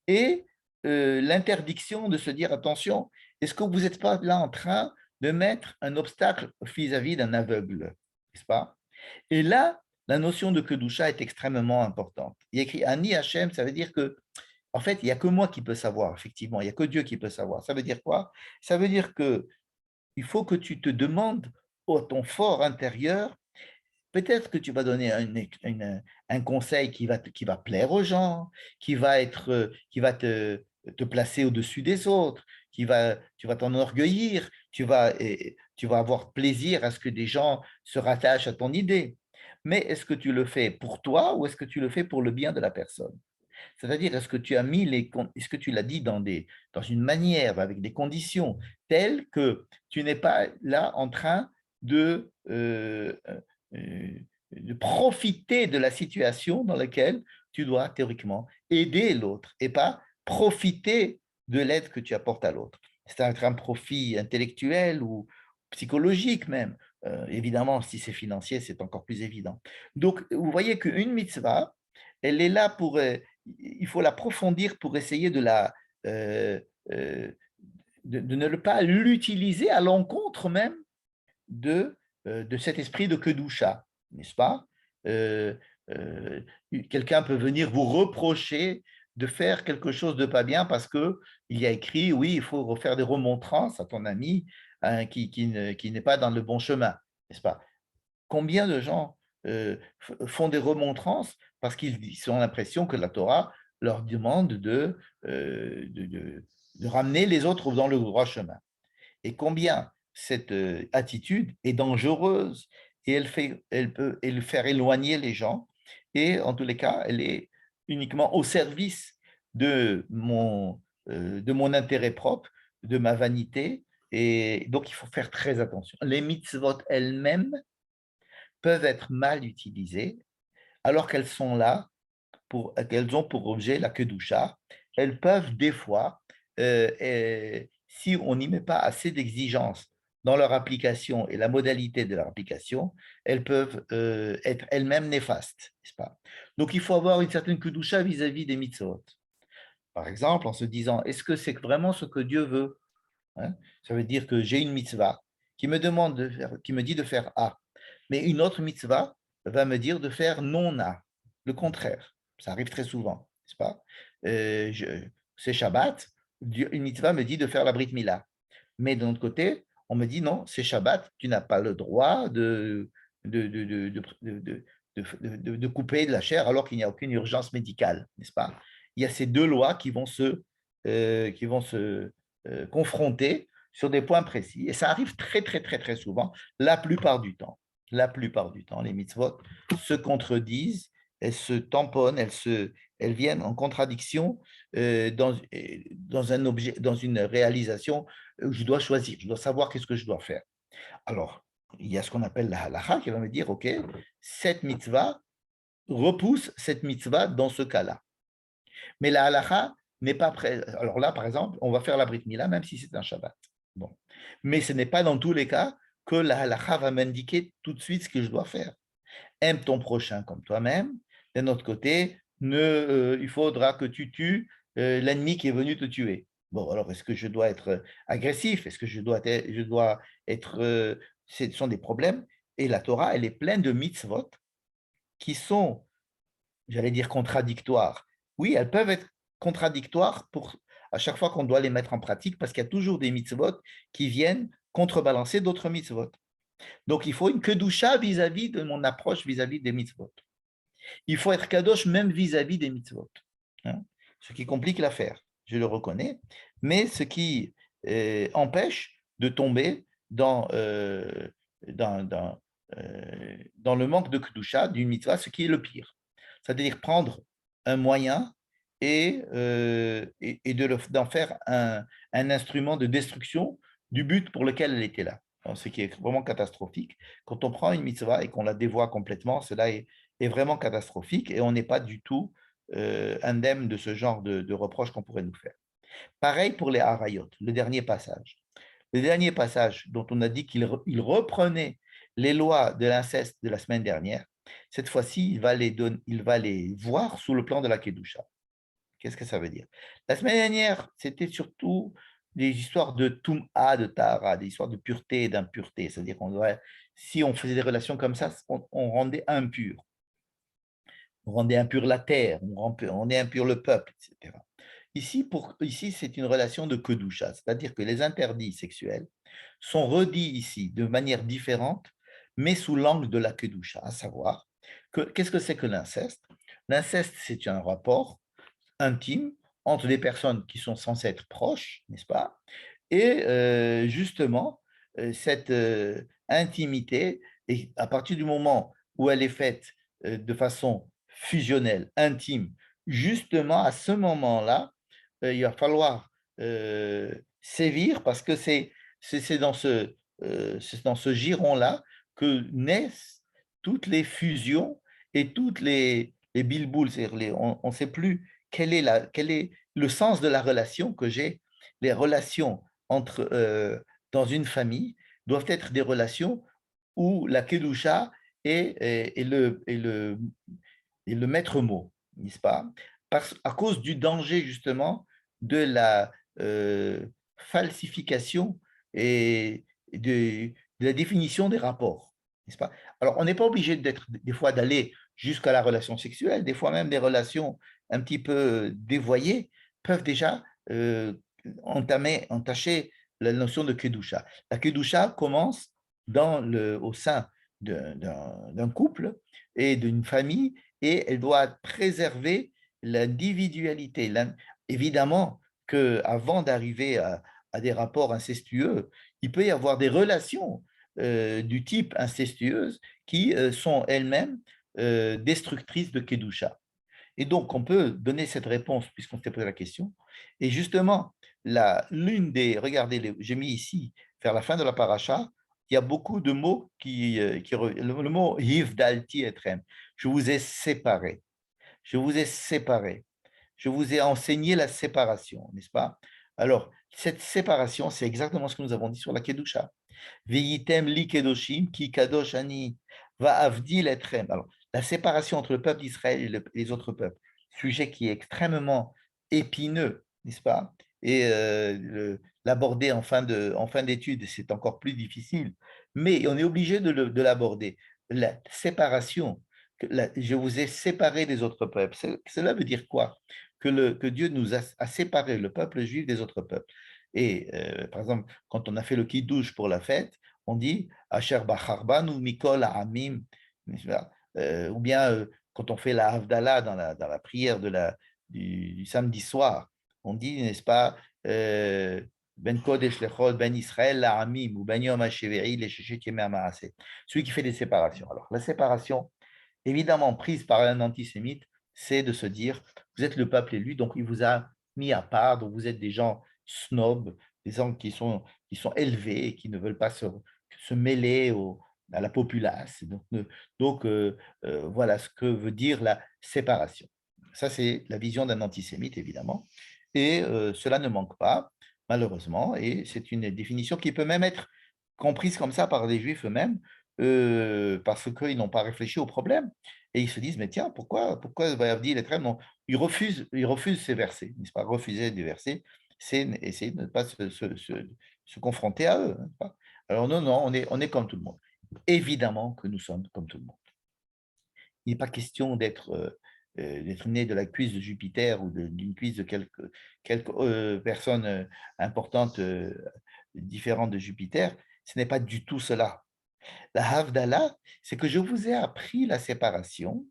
et l'interdiction de se dire, attention, est-ce que vous n'êtes pas là en train de mettre un obstacle vis-à-vis d'un aveugle, n'est-ce pas? Et là, la notion de Kedusha est extrêmement importante. Il y a écrit Ani Hachem, ça veut dire que En fait, il n'y a que moi qui peux savoir, effectivement, il n'y a que Dieu qui peut savoir. Ça veut dire quoi? Ça veut dire qu'il faut que tu te demandes à ton fort intérieur. Peut-être que tu vas donner un conseil qui va plaire aux gens, qui va te placer au-dessus des autres, tu vas t'enorgueillir, tu vas avoir plaisir à ce que des gens se rattachent à ton idée. Mais est-ce que tu le fais pour toi ou est-ce que tu le fais pour le bien de la personne? C'est-à-dire, est-ce que tu l'as dit dans une manière, avec des conditions telles que tu n'es pas là en train euh, de profiter de la situation dans laquelle tu dois théoriquement aider l'autre et pas profiter de l'aide que tu apportes à l'autre. C'est un profit intellectuel ou psychologique même. Évidemment, si c'est financier, c'est encore plus évident. Donc, vous voyez qu'une mitzvah, elle est là il faut l'approfondir pour essayer euh, euh, de ne pas l'utiliser à l'encontre même de cet esprit de Kedusha, n'est-ce pas? Euh, euh, Quelqu'un peut venir vous reprocher de faire quelque chose de pas bien parce que il y a écrit, oui, il faut refaire des remontrances à ton ami hein, qui n'est pas dans le bon chemin, n'est-ce pas? Combien de gens font des remontrances parce qu'ils ont l'impression que la Torah leur demande de ramener les autres dans le droit chemin. Et combien cette attitude est dangereuse et elle peut faire éloigner les gens. Et en tous les cas, elle est uniquement au service de mon intérêt propre, de ma vanité. Et donc, il faut faire très attention. Les mitzvot elles-mêmes peuvent être mal utilisées alors qu'elles sont là, qu'elles ont pour objet la kedusha. Elles peuvent des fois, si on n'y met pas assez d'exigences dans leur application et la modalité de leur application, elles peuvent être elles-mêmes néfastes, n'est-ce pas? Donc il faut avoir une certaine kedusha vis-à-vis des mitzvot. Par exemple, en se disant, est-ce que c'est vraiment ce que Dieu veut? Hein? Ça veut dire que j'ai une mitzvah qui me dit de faire A, mais une autre mitzvah va me dire de faire non A, le contraire. Ça arrive très souvent, n'est-ce pas? C'est Shabbat, une mitzvah me dit de faire la Brit Mila, mais de l'autre côté, on me dit non, c'est Shabbat, tu n'as pas le droit de couper de la chair alors qu'il n'y a aucune urgence médicale, n'est-ce pas? Il y a ces deux lois qui vont se confronter sur des points précis. Et ça arrive très, très, très, très souvent, la plupart du temps. La plupart du temps, les mitzvot se contredisent, elles se tamponnent, elles viennent en contradiction dans un objet, dans une réalisation où je dois choisir, je dois savoir qu'est-ce que je dois faire. Alors, il y a ce qu'on appelle la halakha qui va me dire, OK, cette mitzvah repousse cette mitzvah dans ce cas-là. Mais la halakha n'est pas prête. Alors là, par exemple, on va faire la Brit Mila, même si c'est un Shabbat. Bon. Mais ce n'est pas dans tous les cas que la halakha va m'indiquer tout de suite ce que je dois faire. Aime ton prochain comme toi-même. D'un autre côté, il faudra que tu tues l'ennemi qui est venu te tuer. Bon, alors est-ce que je dois être agressif? Est-ce que je dois être... ce sont des problèmes. Et la Torah, elle est pleine de mitzvot qui sont, j'allais dire, contradictoires. Oui, elles peuvent être contradictoires à chaque fois qu'on doit les mettre en pratique parce qu'il y a toujours des mitzvot qui viennent contrebalancer d'autres mitzvot. Donc, il faut une kedusha vis-à-vis de mon approche vis-à-vis des mitzvot. Il faut être kadosh même vis-à-vis des mitzvot. Hein, ce qui complique l'affaire, je le reconnais, mais ce qui empêche de tomber dans, dans, dans le manque de kedusha d'une mitzvah, ce qui est le pire. C'est-à-dire prendre un moyen et d'en faire un instrument de destruction du but pour lequel elle était là. Alors, ce qui est vraiment catastrophique. Quand on prend une mitzvah et qu'on la dévoie complètement, cela est vraiment catastrophique et on n'est pas du tout indemne de ce genre de reproches qu'on pourrait nous faire. Pareil pour les harayot, le dernier passage. Le dernier passage dont on a dit qu'il reprenait les lois de l'inceste de la semaine dernière, cette fois-ci, il va les voir sous le plan de la Kedusha. Qu'est-ce que ça veut dire? La semaine dernière, c'était surtout des histoires de Tum'a, de Tahara, des histoires de pureté et d'impureté. C'est-à-dire si on faisait des relations comme ça, on rendait impur. On rendait impur la terre, on rendait impur le peuple, etc. Ici, c'est une relation de kedusha, c'est-à-dire que les interdits sexuels sont redits ici de manière différente, mais sous l'angle de la kedusha, à savoir qu'est-ce que c'est que l'inceste? L'inceste, c'est un rapport intime entre des personnes qui sont censées être proches, n'est-ce pas? Et justement, cette intimité, et à partir du moment où elle est faite de façon fusionnelle, intime, justement à ce moment-là, il va falloir sévir parce que c'est dans ce giron-là que naissent toutes les fusions et toutes les bilboules. On ne sait plus quel est le sens de la relation que j'ai. Les relations entre, dans une famille doivent être des relations où la kedusha est le maître mot, n'est-ce pas? À cause du danger justement de la falsification et de la définition des rapports, n'est-ce pas? Alors, on n'est pas obligé des fois d'aller jusqu'à la relation sexuelle, des fois même des relations un petit peu dévoyées peuvent déjà entacher la notion de kedusha. La kedusha commence au sein d'un couple et d'une famille et elle doit préserver l'individualité. Évidemment qu'avant d'arriver à des rapports incestueux, il peut y avoir des relations du type incestueuse qui sont elles-mêmes destructrices de Kedusha. Et donc, on peut donner cette réponse puisqu'on s'est posé la question. Et justement, regardez, j'ai mis ici, vers la fin de la paracha, il y a beaucoup de mots le mot hivdalti etrem. Je vous ai séparés. Je vous ai séparés. Je vous ai enseigné la séparation, n'est-ce pas? Alors, cette séparation, c'est exactement ce que nous avons dit sur la Kedusha. Veyitem li kedoshim ki kadosh ani va avdil etrem. Alors, la séparation entre le peuple d'Israël et les autres peuples, sujet qui est extrêmement épineux, n'est-ce pas? Et l'aborder en fin d'études, c'est encore plus difficile, mais on est obligé de l'aborder. La séparation, je vous ai séparé des autres peuples. Cela veut dire quoi? Que Dieu nous a séparé le peuple juif des autres peuples. Et par exemple, quand on a fait le kiddush pour la fête, on dit Asher Bacharban ou Mikol Amim, ou bien quand on fait la Havdalah dans la prière du samedi soir, on dit, n'est-ce pas, Ben Kodesh Lechol, Ben Israël Amim, ou Ben Yom HaSheveri, les Shechet Yemei HaMaaseh, celui qui fait des séparations. Alors, la séparation, évidemment prise par un antisémite, c'est de se dire, vous êtes le peuple élu, donc il vous a mis à part, donc vous êtes des gens snobs, des gens qui sont élevés et qui ne veulent pas se mêler à la populace. Donc, voilà ce que veut dire la séparation. Ça, c'est la vision d'un antisémite, évidemment. Et cela ne manque pas, malheureusement, et c'est une définition qui peut même être comprise comme ça par les juifs eux-mêmes, parce qu'ils n'ont pas réfléchi au problème. Et ils se disent, mais tiens, pourquoi Bayavdi, les trêves, non, ils refusent ces versets, n'est-ce pas? Refuser des versets, c'est essayer de ne pas se confronter à eux. N'est-ce pas? Alors non, non, on est comme tout le monde. Évidemment que nous sommes comme tout le monde. Il n'est pas question d'être né de la cuisse de Jupiter ou d'une cuisse de quelques personnes importantes différentes de Jupiter. Ce n'est pas du tout cela. La Havdalah, c'est que je vous ai appris la séparation,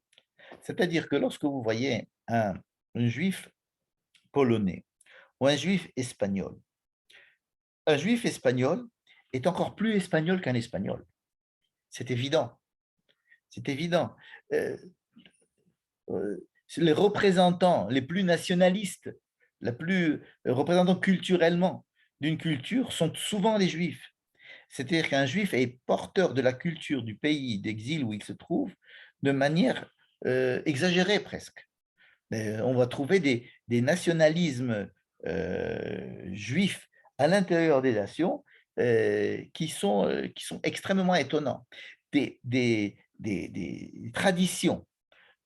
c'est-à-dire que lorsque vous voyez un juif polonais ou un juif espagnol est encore plus espagnol qu'un espagnol. C'est évident. C'est évident. Euh, les représentants les plus nationalistes, les plus représentants culturellement d'une culture sont souvent les juifs. C'est-à-dire qu'un juif est porteur de la culture du pays d'exil où il se trouve de manière exagérée presque. On va trouver des nationalismes juifs à l'intérieur des nations qui sont extrêmement étonnants. Des traditions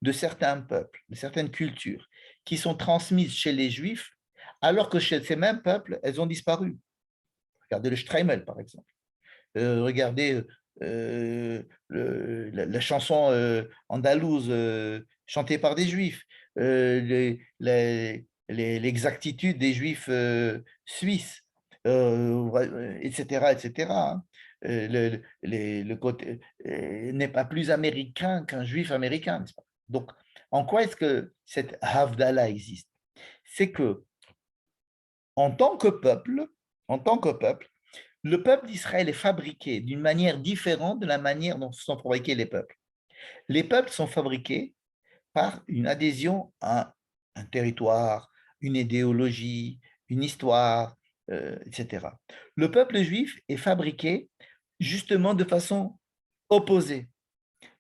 de certains peuples, de certaines cultures, qui sont transmises chez les juifs, alors que chez ces mêmes peuples, elles ont disparu. Regardez le Streimel, par exemple. Regardez la chanson andalouse chantée par des juifs, l'exactitude des juifs suisses, etc., etc. Hein. Le côté n'est pas plus américain qu'un juif américain, n'est-ce pas? Donc, en quoi est-ce que cette Havdalah existe? C'est que en tant que peuple, en tant que peuple, le peuple d'Israël est fabriqué d'une manière différente de la manière dont sont fabriqués les peuples. Les peuples sont fabriqués par une adhésion à un territoire, une idéologie, une histoire, etc. Le peuple juif est fabriqué justement de façon opposée.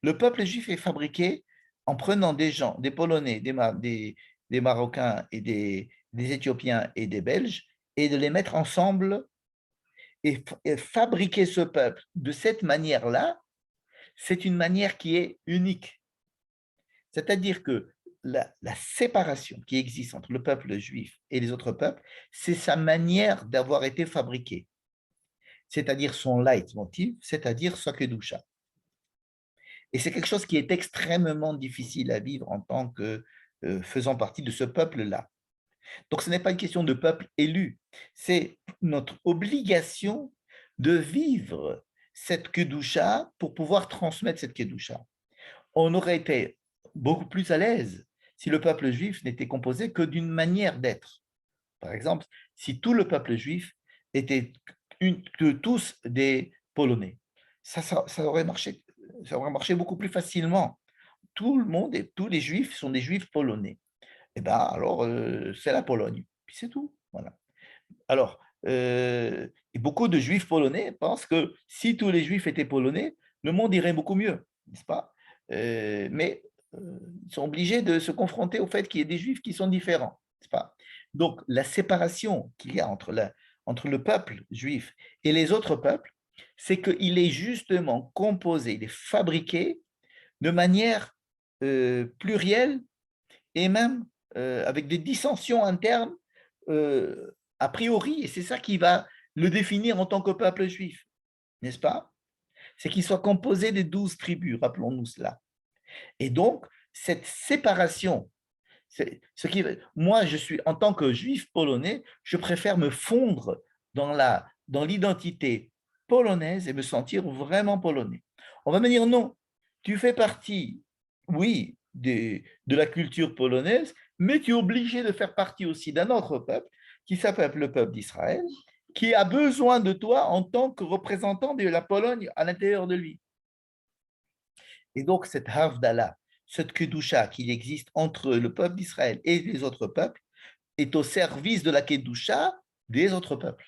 Le peuple juif est fabriqué en prenant des gens, des Polonais, des Marocains et des Éthiopiens et des Belges, et de les mettre ensemble et fabriquer ce peuple de cette manière-là, c'est une manière qui est unique. C'est-à-dire que la séparation qui existe entre le peuple juif et les autres peuples, c'est sa manière d'avoir été fabriqué, c'est-à-dire son leitmotiv, c'est-à-dire sa kedusha. Et c'est quelque chose qui est extrêmement difficile à vivre en tant que faisant partie de ce peuple-là. Donc, ce n'est pas une question de peuple élu, c'est notre obligation de vivre cette kedusha pour pouvoir transmettre cette kedusha. On aurait été beaucoup plus à l'aise si le peuple juif n'était composé que d'une manière d'être. Par exemple, si tout le peuple juif était tous des Polonais, ça aurait marché beaucoup plus facilement. Tout le monde et tous les juifs sont des juifs polonais. Et ben alors, c'est la Pologne. Puis c'est tout. Voilà. Alors, et beaucoup de juifs polonais pensent que si tous les juifs étaient polonais, le monde irait beaucoup mieux, n'est-ce pas? Mais ils sont obligés de se confronter au fait qu'il y ait des juifs qui sont différents, n'est-ce pas? Donc, la séparation qu'il y a entre le peuple juif et les autres peuples, c'est qu'il est justement composé, il est fabriqué de manière plurielle et même avec des dissensions internes a priori, et c'est ça qui va le définir en tant que peuple juif, n'est-ce pas? C'est qu'il soit composé des 12 tribus, rappelons-nous cela. Et donc, cette séparation, moi, je suis, en tant que juif polonais, je préfère me fondre dans l'identité polonaise et me sentir vraiment polonais. On va me dire non, tu fais partie, oui, de la culture polonaise, mais tu es obligé de faire partie aussi d'un autre peuple qui s'appelle le peuple d'Israël, qui a besoin de toi en tant que représentant de la Pologne à l'intérieur de lui. Et donc, cette Havdalah, cette Kedusha qu'il existe entre le peuple d'Israël et les autres peuples, est au service de la Kedusha des autres peuples.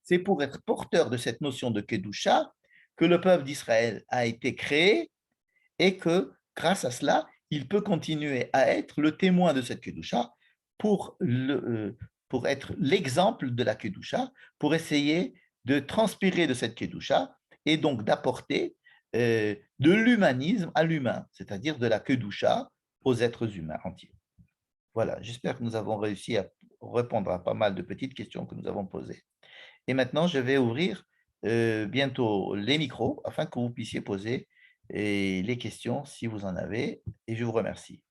C'est pour être porteur de cette notion de Kedusha que le peuple d'Israël a été créé et que, grâce à cela, il peut continuer à être le témoin de cette Kedusha pour être l'exemple de la Kedusha, pour essayer de transpirer de cette Kedusha et donc d'apporter de l'humanisme à l'humain, c'est-à-dire de la Kedusha aux êtres humains entiers. Voilà, j'espère que nous avons réussi à répondre à pas mal de petites questions que nous avons posées. Et maintenant, je vais ouvrir bientôt les micros afin que vous puissiez poser les questions si vous en avez. Et je vous remercie.